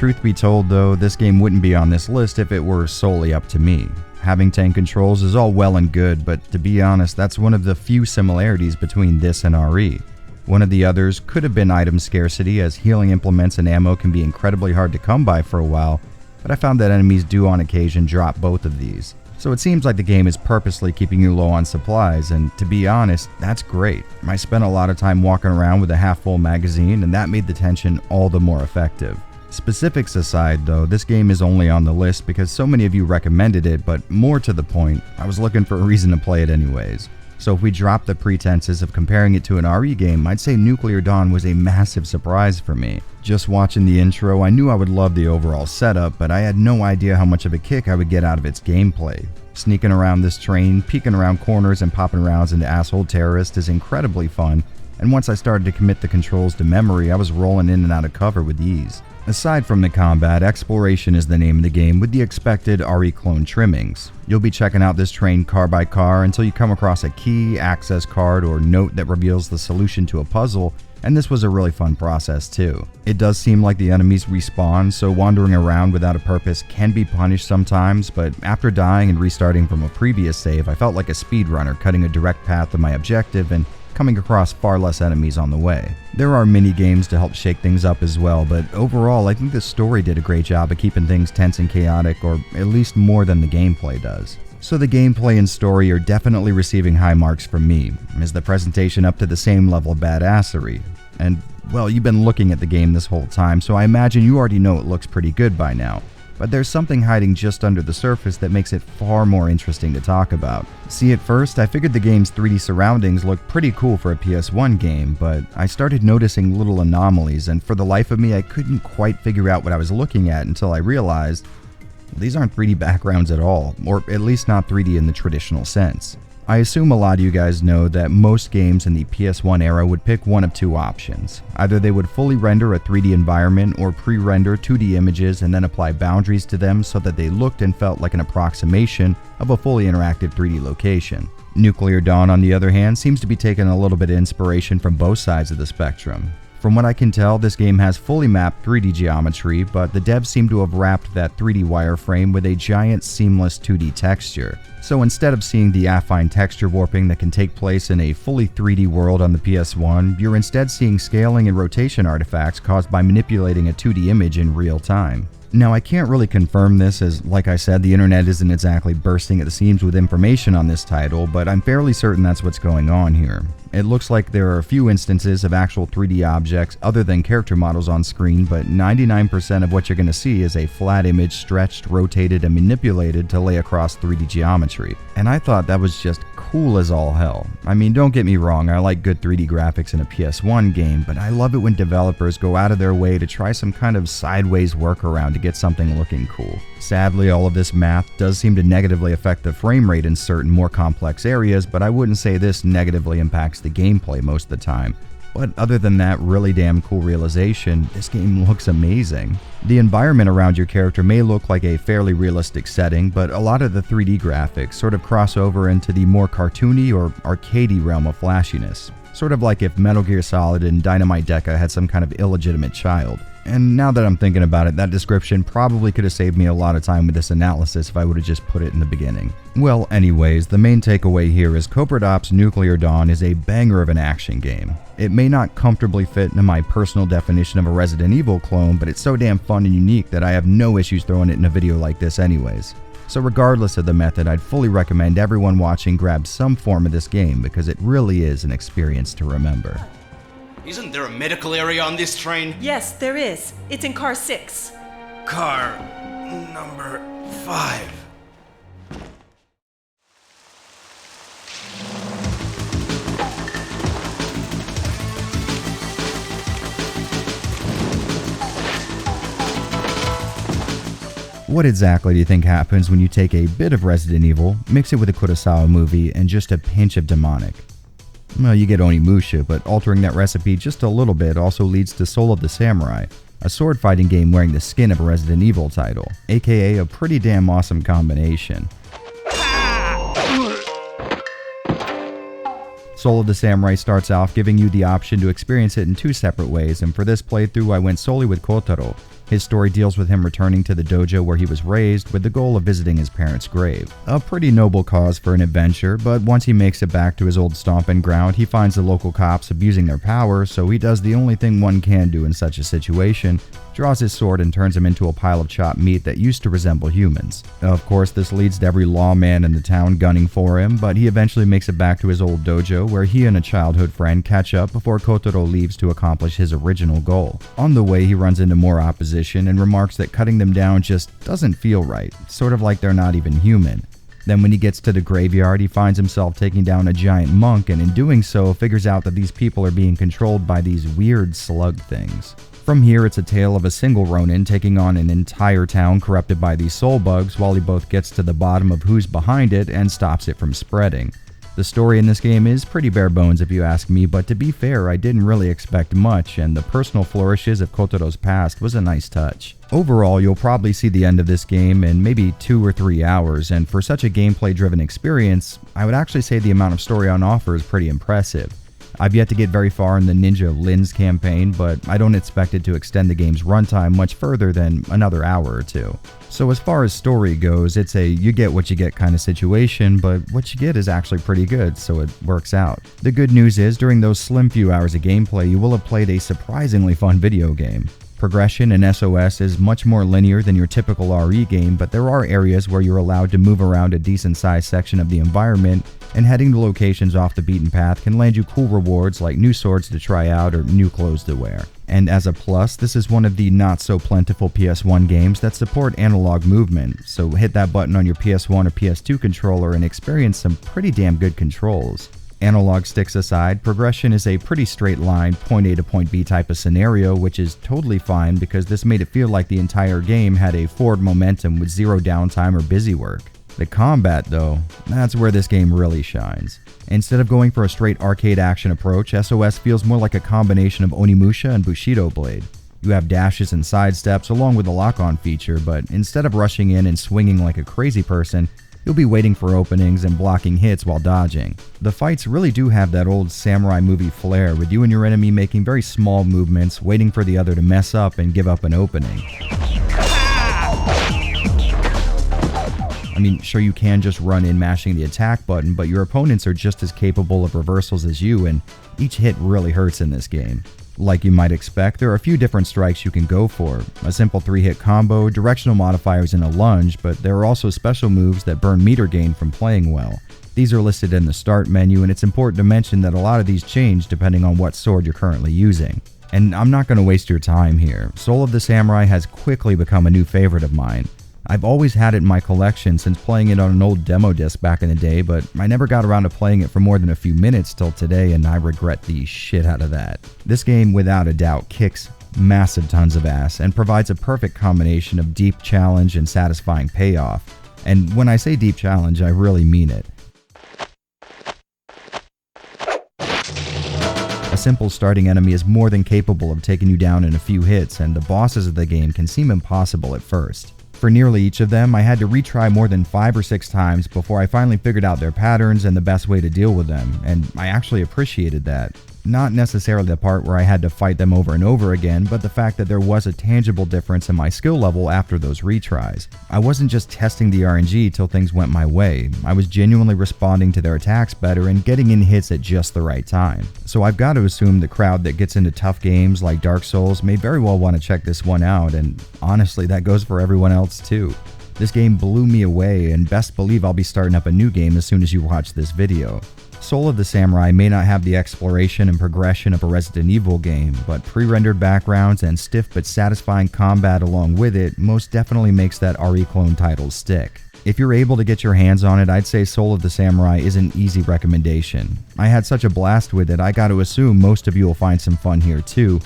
Truth be told though, this game wouldn't be on this list if it were solely up to me. Having tank controls is all well and good, but to be honest, that's one of the few similarities between this and RE. One of the others could have been item scarcity, as healing implements and ammo can be incredibly hard to come by for a while, but I found that enemies do on occasion drop both of these. So it seems like the game is purposely keeping you low on supplies, and to be honest, that's great. I spent a lot of time walking around with a half-full magazine, and that made the tension all the more effective. Specifics aside though, this game is only on the list because so many of you recommended it, but more to the point, I was looking for a reason to play it anyways. So if we drop the pretenses of comparing it to an RE game, I'd say Nuclear Dawn was a massive surprise for me. Just watching the intro, I knew I would love the overall setup, but I had no idea how much of a kick I would get out of its gameplay. Sneaking around this train, peeking around corners and popping rounds into asshole terrorists is incredibly fun, and once I started to commit the controls to memory, I was rolling in and out of cover with ease. Aside from the combat, exploration is the name of the game with the expected RE clone trimmings. You'll be checking out this train car by car until you come across a key, access card, or note that reveals the solution to a puzzle, and this was a really fun process too. It does seem like the enemies respawn, so wandering around without a purpose can be punished sometimes, but after dying and restarting from a previous save, I felt like a speedrunner cutting a direct path to my objective, and coming across far less enemies on the way. There are mini games to help shake things up as well, but overall I think the story did a great job of keeping things tense and chaotic, or at least more than the gameplay does. So the gameplay and story are definitely receiving high marks from me. Is the presentation up to the same level of badassery? And, well, you've been looking at the game this whole time, so I imagine you already know it looks pretty good by now. But there's something hiding just under the surface that makes it far more interesting to talk about. See, at first, I figured the game's 3D surroundings looked pretty cool for a PS1 game, but I started noticing little anomalies, and for the life of me, I couldn't quite figure out what I was looking at until I realized these aren't 3D backgrounds at all, or at least not 3D in the traditional sense. I assume a lot of you guys know that most games in the PS1 era would pick one of two options. Either they would fully render a 3D environment or pre-render 2D images and then apply boundaries to them so that they looked and felt like an approximation of a fully interactive 3D location. Nuclear Dawn, on the other hand, seems to be taking a little bit of inspiration from both sides of the spectrum. From what I can tell, this game has fully mapped 3D geometry, but the devs seem to have wrapped that 3D wireframe with a giant seamless 2D texture. So instead of seeing the affine texture warping that can take place in a fully 3D world on the PS1, you're instead seeing scaling and rotation artifacts caused by manipulating a 2D image in real time. Now, I can't really confirm this as, like I said, the internet isn't exactly bursting at the seams with information on this title, but I'm fairly certain that's what's going on here. It looks like there are a few instances of actual 3D objects other than character models on screen, but 99% of what you're going to see is a flat image stretched, rotated, and manipulated to lay across 3D geometry. And I thought that was just cool as all hell. I mean, don't get me wrong, I like good 3D graphics in a PS1 game, but I love it when developers go out of their way to try some kind of sideways workaround to get something looking cool. Sadly, all of this math does seem to negatively affect the frame rate in certain more complex areas, but I wouldn't say this negatively impacts the gameplay most of the time. But other than that really damn cool realization, this game looks amazing. The environment around your character may look like a fairly realistic setting, but a lot of the 3D graphics sort of cross over into the more cartoony or arcadey realm of flashiness. Sort of like if Metal Gear Solid and Dynamite Deca had some kind of illegitimate child. And now that I'm thinking about it, that description probably could have saved me a lot of time with this analysis if I would have just put it in the beginning. Well, anyways, the main takeaway here is Covert Ops Nuclear Dawn is a banger of an action game. It may not comfortably fit into my personal definition of a Resident Evil clone, but it's so damn fun and unique that I have no issues throwing it in a video like this anyways. So regardless of the method, I'd fully recommend everyone watching grab some form of this game because it really is an experience to remember. Isn't there a medical area on this train? Yes, there is. It's in car 6. Car number 5. What exactly do you think happens when you take a bit of Resident Evil, mix it with a Kurosawa movie, and just a pinch of demonic? Well, you get Onimusha, but altering that recipe just a little bit also leads to Soul of the Samurai, a sword fighting game wearing the skin of a Resident Evil title, aka a pretty damn awesome combination. Soul of the Samurai starts off giving you the option to experience it in two separate ways, and for this playthrough I went solely with Kotaro. His story deals with him returning to the dojo where he was raised with the goal of visiting his parents' grave. A pretty noble cause for an adventure, but once he makes it back to his old stomping ground, he finds the local cops abusing their power, so he does the only thing one can do in such a situation, draws his sword and turns him into a pile of chopped meat that used to resemble humans. Of course, this leads to every lawman in the town gunning for him, but he eventually makes it back to his old dojo where he and a childhood friend catch up before Kotaro leaves to accomplish his original goal. On the way, he runs into more opposition and remarks that cutting them down just doesn't feel right, sort of like they're not even human. Then when he gets to the graveyard, he finds himself taking down a giant monk, and in doing so figures out that these people are being controlled by these weird slug things. From here, it's a tale of a single Ronin taking on an entire town corrupted by these soul bugs while he both gets to the bottom of who's behind it and stops it from spreading. The story in this game is pretty bare bones if you ask me, but to be fair, I didn't really expect much, and the personal flourishes of Kotaro's past was a nice touch. Overall, you'll probably see the end of this game in maybe 2 or 3 hours, and for such a gameplay-driven experience, I would actually say the amount of story on offer is pretty impressive. I've yet to get very far in the Ninja Lin's campaign, but I don't expect it to extend the game's runtime much further than another hour or two. So as far as story goes, it's a you get what you get kind of situation, but what you get is actually pretty good, so it works out. The good news is, during those slim few hours of gameplay, you will have played a surprisingly fun video game. Progression in SOS is much more linear than your typical RE game, but there are areas where you're allowed to move around a decent-sized section of the environment, and heading to locations off the beaten path can land you cool rewards like new swords to try out or new clothes to wear. And as a plus, this is one of the not-so-plentiful PS1 games that support analog movement, so hit that button on your PS1 or PS2 controller and experience some pretty damn good controls. Analog sticks aside, progression is a pretty straight line, point A to point B type of scenario, which is totally fine because this made it feel like the entire game had a forward momentum with zero downtime or busy work. The combat, though, that's where this game really shines. Instead of going for a straight arcade action approach, SOS feels more like a combination of Onimusha and Bushido Blade. You have dashes and sidesteps along with the lock-on feature, but instead of rushing in and swinging like a crazy person, you'll be waiting for openings and blocking hits while dodging. The fights really do have that old samurai movie flair, with you and your enemy making very small movements, waiting for the other to mess up and give up an opening. I mean, sure, you can just run in mashing the attack button, but your opponents are just as capable of reversals as you, and each hit really hurts in this game. Like you might expect, there are a few different strikes you can go for. A simple 3-hit combo, directional modifiers, and a lunge, but there are also special moves that burn meter gain from playing well. These are listed in the start menu, and it's important to mention that a lot of these change depending on what sword you're currently using. And I'm not going to waste your time here. Soul of the Samurai has quickly become a new favorite of mine. I've always had it in my collection since playing it on an old demo disc back in the day, but I never got around to playing it for more than a few minutes till today, and I regret the shit out of that. This game, without a doubt, kicks massive tons of ass and provides a perfect combination of deep challenge and satisfying payoff. And when I say deep challenge, I really mean it. A simple starting enemy is more than capable of taking you down in a few hits, and the bosses of the game can seem impossible at first. For nearly each of them, I had to retry more than 5 or 6 times before I finally figured out their patterns and the best way to deal with them, and I actually appreciated that. Not necessarily the part where I had to fight them over and over again, but the fact that there was a tangible difference in my skill level after those retries. I wasn't just testing the RNG till things went my way, I was genuinely responding to their attacks better and getting in hits at just the right time. So I've got to assume the crowd that gets into tough games like Dark Souls may very well want to check this one out, and honestly that goes for everyone else too. This game blew me away, and best believe I'll be starting up a new game as soon as you watch this video. Soul of the Samurai may not have the exploration and progression of a Resident Evil game, but pre-rendered backgrounds and stiff but satisfying combat along with it most definitely makes that RE clone title stick. If you're able to get your hands on it, I'd say Soul of the Samurai is an easy recommendation. I had such a blast with it, I got to assume most of you will find some fun here too.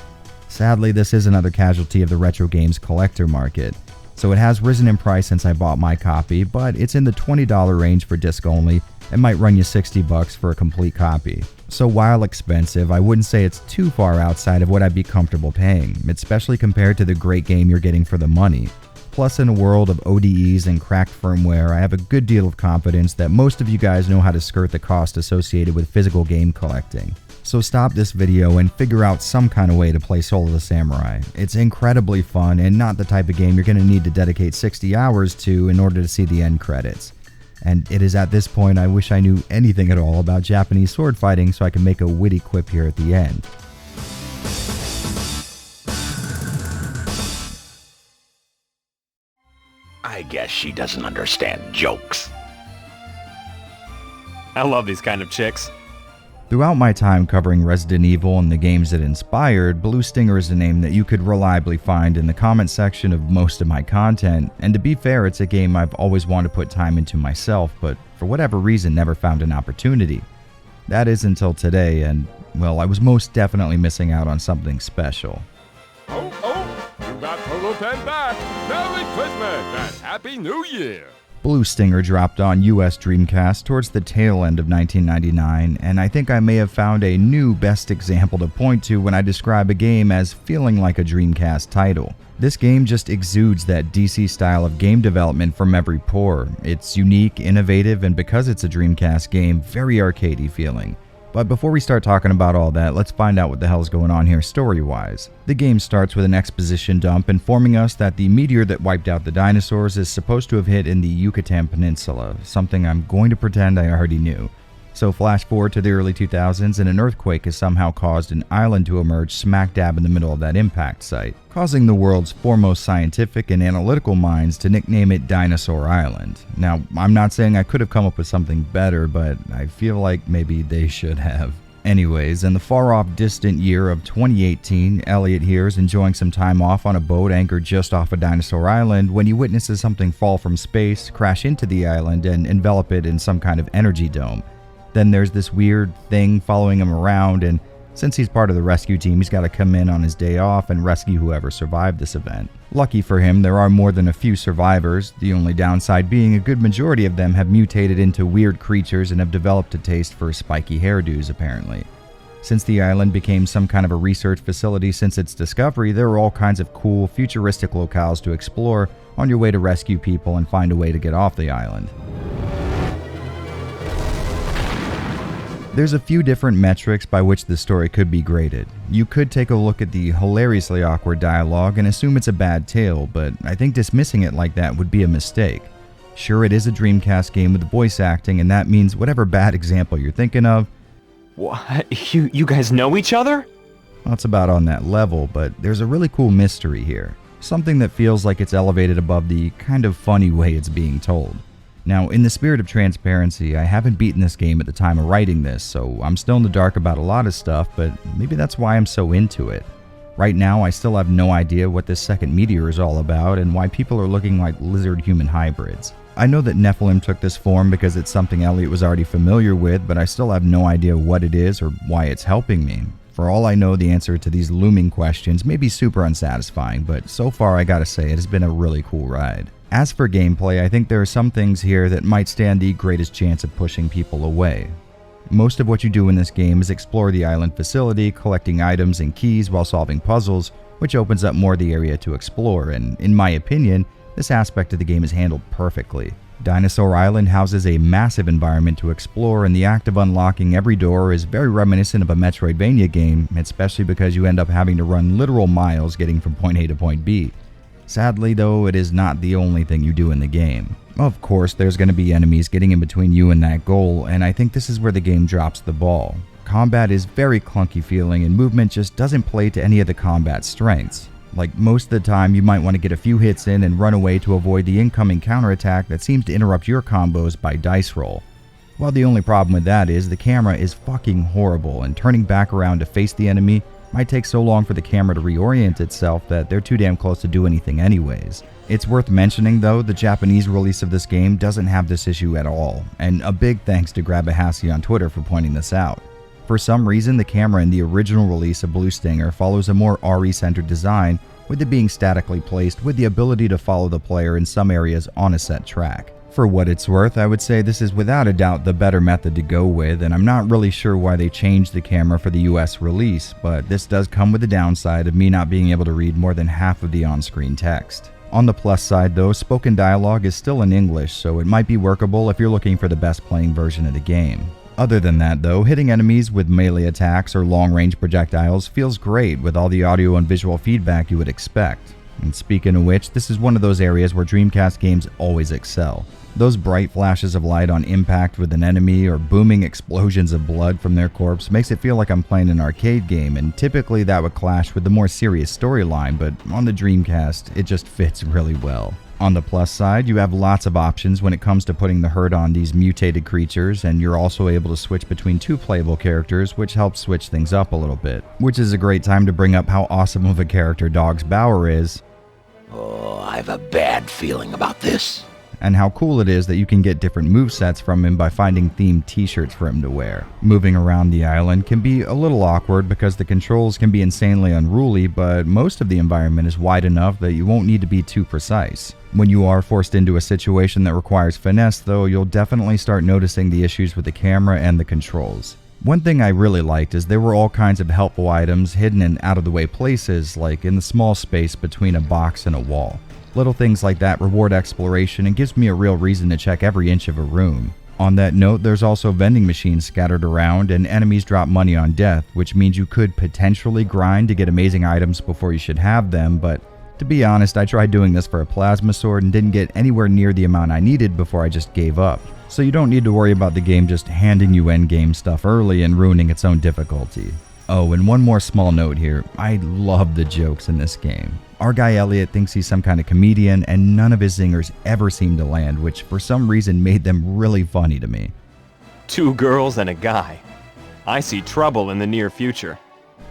Sadly, this is another casualty of the retro games collector market. So it has risen in price since I bought my copy, but it's in the $20 range for disc only. It might run you $60 for a complete copy. So while expensive, I wouldn't say it's too far outside of what I'd be comfortable paying, especially compared to the great game you're getting for the money. Plus, in a world of ODEs and cracked firmware, I have a good deal of confidence that most of you guys know how to skirt the cost associated with physical game collecting. So stop this video and figure out some kind of way to play Soul of the Samurai. It's incredibly fun and not the type of game you're going to need to dedicate 60 hours to in order to see the end credits. And it is at this point I wish I knew anything at all about Japanese sword fighting so I can make a witty quip here at the end. I guess she doesn't understand jokes. I love these kind of chicks. Throughout my time covering Resident Evil and the games it inspired, Blue Stinger is a name that you could reliably find in the comment section of most of my content, and to be fair, it's a game I've always wanted to put time into myself, but for whatever reason never found an opportunity. That is until today, and well, I was most definitely missing out on something special. Oh, you got Total 10 back! Merry Christmas and Happy New Year! Blue Stinger dropped on US Dreamcast towards the tail end of 1999, and I think I may have found a new best example to point to when I describe a game as feeling like a Dreamcast title. This game just exudes that DC style of game development from every pore. It's unique, innovative, and because it's a Dreamcast game, very arcadey feeling. But before we start talking about all that, let's find out what the hell's going on here story-wise. The game starts with an exposition dump informing us that the meteor that wiped out the dinosaurs is supposed to have hit in the Yucatan Peninsula, something I'm going to pretend I already knew. So flash forward to the early 2000s and an earthquake has somehow caused an island to emerge smack dab in the middle of that impact site, causing the world's foremost scientific and analytical minds to nickname it Dinosaur Island. Now, I'm not saying I could have come up with something better, but I feel like maybe they should have. Anyways, in the far-off distant year of 2018, Elliot here is enjoying some time off on a boat anchored just off of Dinosaur Island when he witnesses something fall from space, crash into the island, and envelop it in some kind of energy dome. Then there's this weird thing following him around, and since he's part of the rescue team, he's got to come in on his day off and rescue whoever survived this event. Lucky for him, there are more than a few survivors, the only downside being a good majority of them have mutated into weird creatures and have developed a taste for spiky hairdos, apparently. Since the island became some kind of a research facility since its discovery, there are all kinds of cool, futuristic locales to explore on your way to rescue people and find a way to get off the island. There's a few different metrics by which the story could be graded. You could take a look at the hilariously awkward dialogue and assume it's a bad tale, but I think dismissing it like that would be a mistake. Sure, it is a Dreamcast game with voice acting, and that means whatever bad example you're thinking of. What? You guys know each other? Well, it's about on that level, but there's a really cool mystery here. Something that feels like it's elevated above the kind of funny way it's being told. Now, in the spirit of transparency, I haven't beaten this game at the time of writing this, so I'm still in the dark about a lot of stuff, but maybe that's why I'm so into it. Right now, I still have no idea what this second meteor is all about and why people are looking like lizard-human hybrids. I know that Nephilim took this form because it's something Elliot was already familiar with, but I still have no idea what it is or why it's helping me. For all I know, the answer to these looming questions may be super unsatisfying, but so far I gotta say it has been a really cool ride. As for gameplay, I think there are some things here that might stand the greatest chance of pushing people away. Most of what you do in this game is explore the island facility, collecting items and keys while solving puzzles, which opens up more of the area to explore, and in my opinion, this aspect of the game is handled perfectly. Dinosaur Island houses a massive environment to explore, and the act of unlocking every door is very reminiscent of a Metroidvania game, especially because you end up having to run literal miles getting from point A to point B. Sadly though, it is not the only thing you do in the game. Of course, there's going to be enemies getting in between you and that goal, and I think this is where the game drops the ball. Combat is very clunky feeling and movement just doesn't play to any of the combat strengths. Like most of the time, you might want to get a few hits in and run away to avoid the incoming counterattack that seems to interrupt your combos by dice roll. Well, the only problem with that is the camera is fucking horrible, and turning back around to face the enemy might take so long for the camera to reorient itself that they're too damn close to do anything anyways. It's worth mentioning though, the Japanese release of this game doesn't have this issue at all, and a big thanks to Grabahasi on Twitter for pointing this out. For some reason, the camera in the original release of Blue Stinger follows a more RE-centered design, with it being statically placed with the ability to follow the player in some areas on a set track. For what it's worth, I would say this is without a doubt the better method to go with, and I'm not really sure why they changed the camera for the US release, but this does come with the downside of me not being able to read more than half of the on-screen text. On the plus side though, spoken dialogue is still in English, so it might be workable if you're looking for the best playing version of the game. Other than that though, hitting enemies with melee attacks or long-range projectiles feels great with all the audio and visual feedback you would expect. And speaking of which, this is one of those areas where Dreamcast games always excel. Those bright flashes of light on impact with an enemy or booming explosions of blood from their corpse makes it feel like I'm playing an arcade game, and typically that would clash with the more serious storyline, but on the Dreamcast, it just fits really well. On the plus side, you have lots of options when it comes to putting the hurt on these mutated creatures, and you're also able to switch between two playable characters, which helps switch things up a little bit. Which is a great time to bring up how awesome of a character Dogs Bauer is. Oh, I have a bad feeling about this. And how cool it is that you can get different movesets from him by finding themed t-shirts for him to wear. Moving around the island can be a little awkward because the controls can be insanely unruly, but most of the environment is wide enough that you won't need to be too precise. When you are forced into a situation that requires finesse though, you'll definitely start noticing the issues with the camera and the controls. One thing I really liked is there were all kinds of helpful items hidden in out-of-the-way places, like in the small space between a box and a wall. Little things like that reward exploration and gives me a real reason to check every inch of a room. On that note, there's also vending machines scattered around, and enemies drop money on death, which means you could potentially grind to get amazing items before you should have them, but to be honest, I tried doing this for a plasma sword and didn't get anywhere near the amount I needed before I just gave up. So you don't need to worry about the game just handing you endgame stuff early and ruining its own difficulty. Oh, and one more small note here. I love the jokes in this game. Our guy Elliot thinks he's some kind of comedian, and none of his zingers ever seem to land, which for some reason made them really funny to me. 2 girls and a guy. I see trouble in the near future.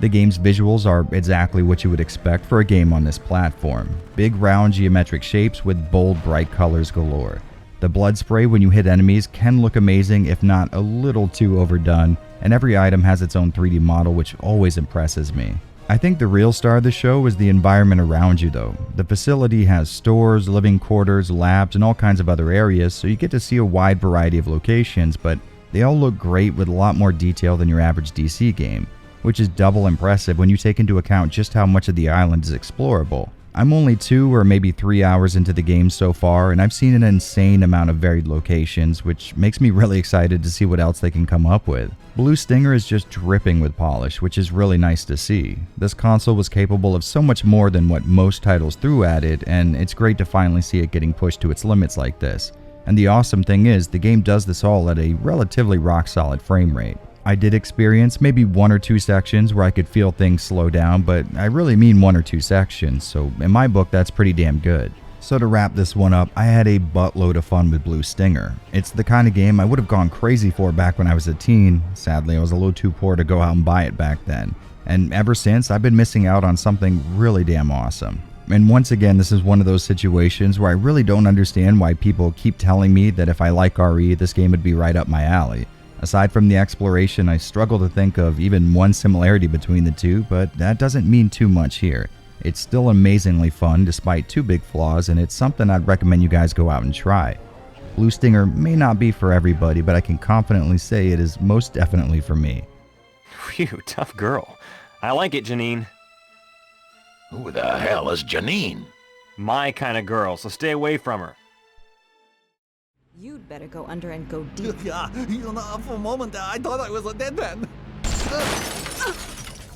The game's visuals are exactly what you would expect for a game on this platform. Big round geometric shapes with bold bright colors galore. The blood spray when you hit enemies can look amazing, if not a little too overdone, and every item has its own 3D model, which always impresses me. I think the real star of the show is the environment around you though. The facility has stores, living quarters, labs, and all kinds of other areas, so you get to see a wide variety of locations, but they all look great with a lot more detail than your average DC game, which is double impressive when you take into account just how much of the island is explorable. I'm only 2 or maybe 3 hours into the game so far, and I've seen an insane amount of varied locations, which makes me really excited to see what else they can come up with. Blue Stinger is just dripping with polish, which is really nice to see. This console was capable of so much more than what most titles threw at it, and it's great to finally see it getting pushed to its limits like this. And the awesome thing is, the game does this all at a relatively rock-solid frame rate. I did experience maybe 1 or 2 sections where I could feel things slow down, but I really mean 1 or 2 sections, so in my book that's pretty damn good. So to wrap this one up, I had a buttload of fun with Blue Stinger. It's the kind of game I would have gone crazy for back when I was a teen. Sadly, I was a little too poor to go out and buy it back then. And ever since, I've been missing out on something really damn awesome. And once again, this is one of those situations where I really don't understand why people keep telling me that if I like RE, this game would be right up my alley. Aside from the exploration, I struggle to think of even one similarity between the two, but that doesn't mean too much here. It's still amazingly fun despite 2 big flaws, and it's something I'd recommend you guys go out and try. Blue Stinger may not be for everybody, but I can confidently say it is most definitely for me. Phew, tough girl. I like it, Janine. Who the hell is Janine? My kind of girl, so stay away from her. You'd better go under and go deep. Yeah, for a moment I thought I was a dead man.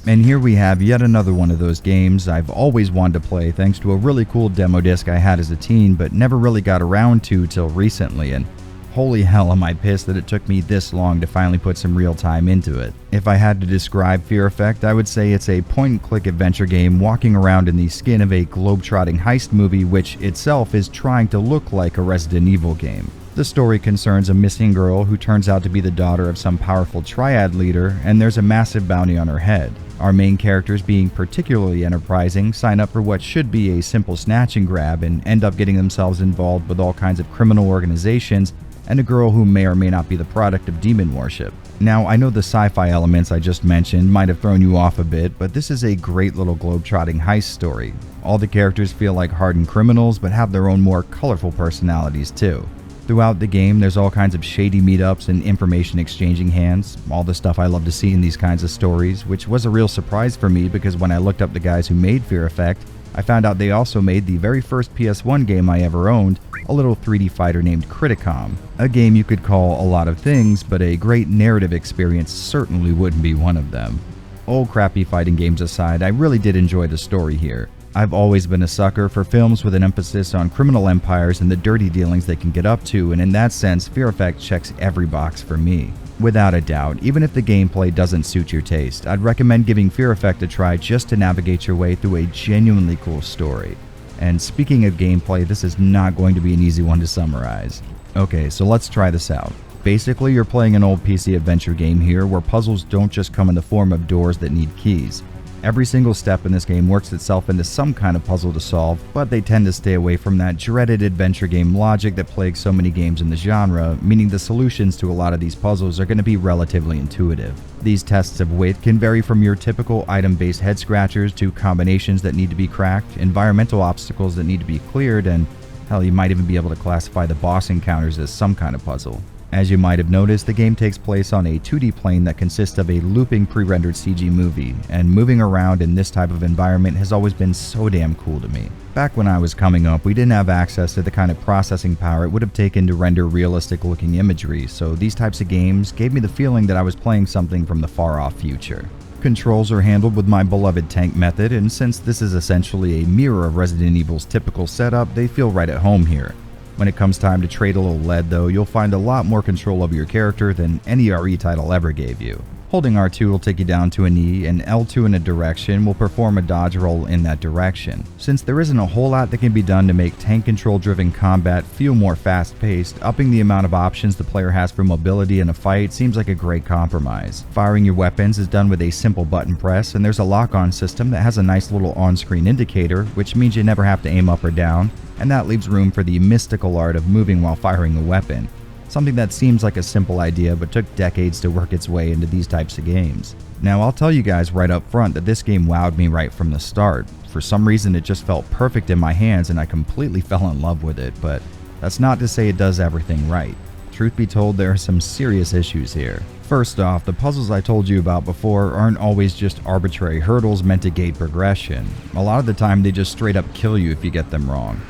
And here we have yet another one of those games I've always wanted to play thanks to a really cool demo disc I had as a teen but never really got around to till recently, and holy hell am I pissed that it took me this long to finally put some real time into it. If I had to describe Fear Effect, I would say it's a point-and-click adventure game walking around in the skin of a globe-trotting heist movie which itself is trying to look like a Resident Evil game. The story concerns a missing girl who turns out to be the daughter of some powerful triad leader, and there's a massive bounty on her head. Our main characters, being particularly enterprising, sign up for what should be a simple snatch and grab and end up getting themselves involved with all kinds of criminal organizations and a girl who may or may not be the product of demon worship. Now, I know the sci-fi elements I just mentioned might have thrown you off a bit, but this is a great little globe-trotting heist story. All the characters feel like hardened criminals, but have their own more colorful personalities too. Throughout the game, there's all kinds of shady meetups and information exchanging hands, all the stuff I love to see in these kinds of stories, which was a real surprise for me because when I looked up the guys who made Fear Effect, I found out they also made the very first PS1 game I ever owned, a little 3D fighter named Criticom. A game you could call a lot of things, but a great narrative experience certainly wouldn't be one of them. Old crappy fighting games aside, I really did enjoy the story here. I've always been a sucker for films with an emphasis on criminal empires and the dirty dealings they can get up to, and in that sense, Fear Effect checks every box for me. Without a doubt, even if the gameplay doesn't suit your taste, I'd recommend giving Fear Effect a try just to navigate your way through a genuinely cool story. And speaking of gameplay, this is not going to be an easy one to summarize. Okay, so let's try this out. Basically, you're playing an old PC adventure game here where puzzles don't just come in the form of doors that need keys. Every single step in this game works itself into some kind of puzzle to solve, but they tend to stay away from that dreaded adventure game logic that plagues so many games in the genre, meaning the solutions to a lot of these puzzles are going to be relatively intuitive. These tests of wit can vary from your typical item-based head-scratchers to combinations that need to be cracked, environmental obstacles that need to be cleared, and hell, you might even be able to classify the boss encounters as some kind of puzzle. As you might have noticed, the game takes place on a 2D plane that consists of a looping pre-rendered CG movie, and moving around in this type of environment has always been so damn cool to me. Back when I was coming up, we didn't have access to the kind of processing power it would have taken to render realistic looking imagery, so these types of games gave me the feeling that I was playing something from the far off future. Controls are handled with my beloved tank method, and since this is essentially a mirror of Resident Evil's typical setup, they feel right at home here. When it comes time to trade a little lead though, you'll find a lot more control over your character than any RE title ever gave you. Holding R2 will take you down to a knee, and L2 in a direction will perform a dodge roll in that direction. Since there isn't a whole lot that can be done to make tank control driven combat feel more fast paced, upping the amount of options the player has for mobility in a fight seems like a great compromise. Firing your weapons is done with a simple button press, and there's a lock-on system that has a nice little on-screen indicator, which means you never have to aim up or down, and that leaves room for the mystical art of moving while firing a weapon. Something that seems like a simple idea but took decades to work its way into these types of games. Now I'll tell you guys right up front that this game wowed me right from the start. For some reason it just felt perfect in my hands and I completely fell in love with it, but that's not to say it does everything right. Truth be told, there are some serious issues here. First off, the puzzles I told you about before aren't always just arbitrary hurdles meant to gate progression. A lot of the time they just straight up kill you if you get them wrong.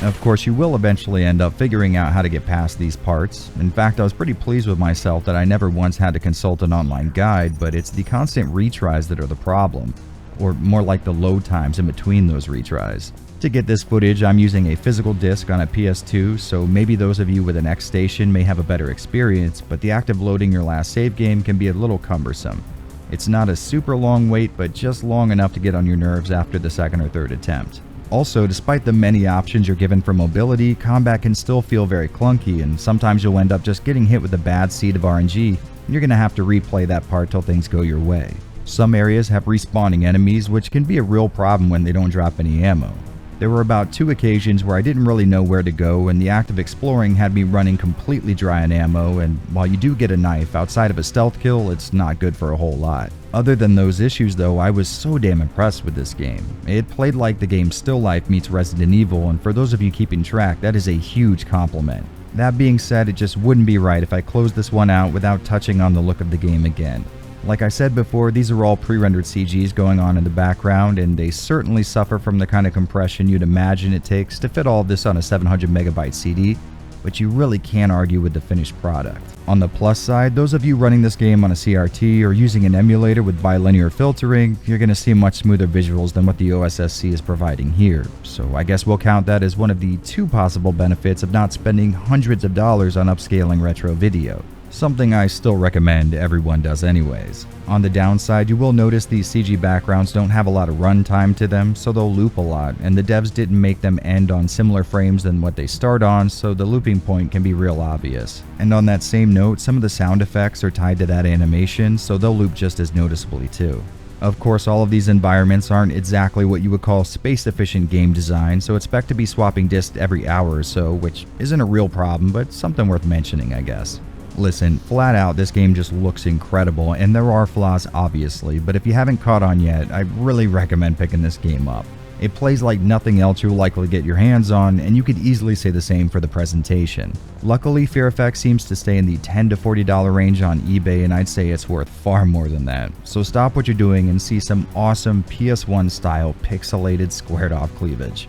Of course, you will eventually end up figuring out how to get past these parts. In fact, I was pretty pleased with myself that I never once had to consult an online guide, but it's the constant retries that are the problem, or more like the load times in between those retries. To get this footage, I'm using a physical disc on a PS2, so maybe those of you with an X Station may have a better experience, but the act of loading your last save game can be a little cumbersome. It's not a super long wait, but just long enough to get on your nerves after the second or third attempt. Also, despite the many options you're given for mobility, combat can still feel very clunky, and sometimes you'll end up just getting hit with a bad seed of RNG, and you're going to have to replay that part till things go your way. Some areas have respawning enemies, which can be a real problem when they don't drop any ammo. There were about 2 occasions where I didn't really know where to go, and the act of exploring had me running completely dry on ammo, and while you do get a knife, outside of a stealth kill, it's not good for a whole lot. Other than those issues though, I was so damn impressed with this game. It played like the game Still Life meets Resident Evil, and for those of you keeping track, that is a huge compliment. That being said, it just wouldn't be right if I closed this one out without touching on the look of the game again. Like I said before, these are all pre-rendered CGs going on in the background, and they certainly suffer from the kind of compression you'd imagine it takes to fit all of this on a 700 megabyte CD, but you really can't argue with the finished product. On the plus side, those of you running this game on a CRT or using an emulator with bilinear filtering, you're going to see much smoother visuals than what the OSSC is providing here, so I guess we'll count that as one of the 2 possible benefits of not spending hundreds of dollars on upscaling retro video. Something I still recommend everyone does anyways. On the downside, you will notice these CG backgrounds don't have a lot of runtime to them, so they'll loop a lot, and the devs didn't make them end on similar frames than what they start on, so the looping point can be real obvious. And on that same note, some of the sound effects are tied to that animation, so they'll loop just as noticeably too. Of course, all of these environments aren't exactly what you would call space-efficient game design, so expect to be swapping discs every hour or so, which isn't a real problem, but something worth mentioning, I guess. Listen, flat out, this game just looks incredible, and there are flaws obviously, but if you haven't caught on yet, I really recommend picking this game up. It plays like nothing else you'll likely get your hands on, and you could easily say the same for the presentation. Luckily, Fear Effect seems to stay in the $10 to $40 range on eBay, and I'd say it's worth far more than that. So stop what you're doing and see some awesome PS1 style pixelated squared off cleavage.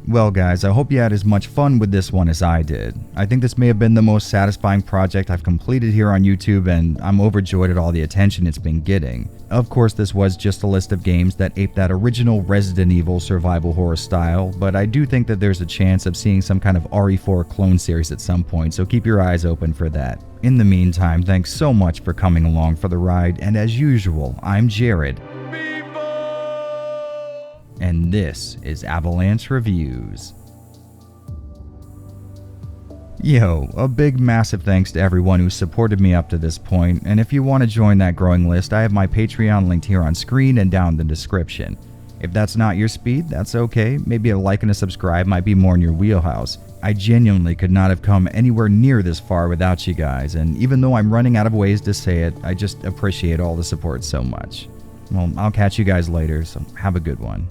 Well guys, I hope you had as much fun with this one as I did. I think this may have been the most satisfying project I've completed here on YouTube, and I'm overjoyed at all the attention it's been getting. Of course, this was just a list of games that ape that original Resident Evil survival horror style, but I do think that there's a chance of seeing some kind of RE4 clone series at some point, so keep your eyes open for that. In the meantime, thanks so much for coming along for the ride, and as usual, I'm Jared. And this is Avalanche Reviews. Yo, a big massive thanks to everyone who supported me up to this point, and if you want to join that growing list, I have my Patreon linked here on screen and down in the description. If that's not your speed, that's okay, maybe a like and a subscribe might be more in your wheelhouse. I genuinely could not have come anywhere near this far without you guys, and even though I'm running out of ways to say it, I just appreciate all the support so much. Well, I'll catch you guys later, so have a good one.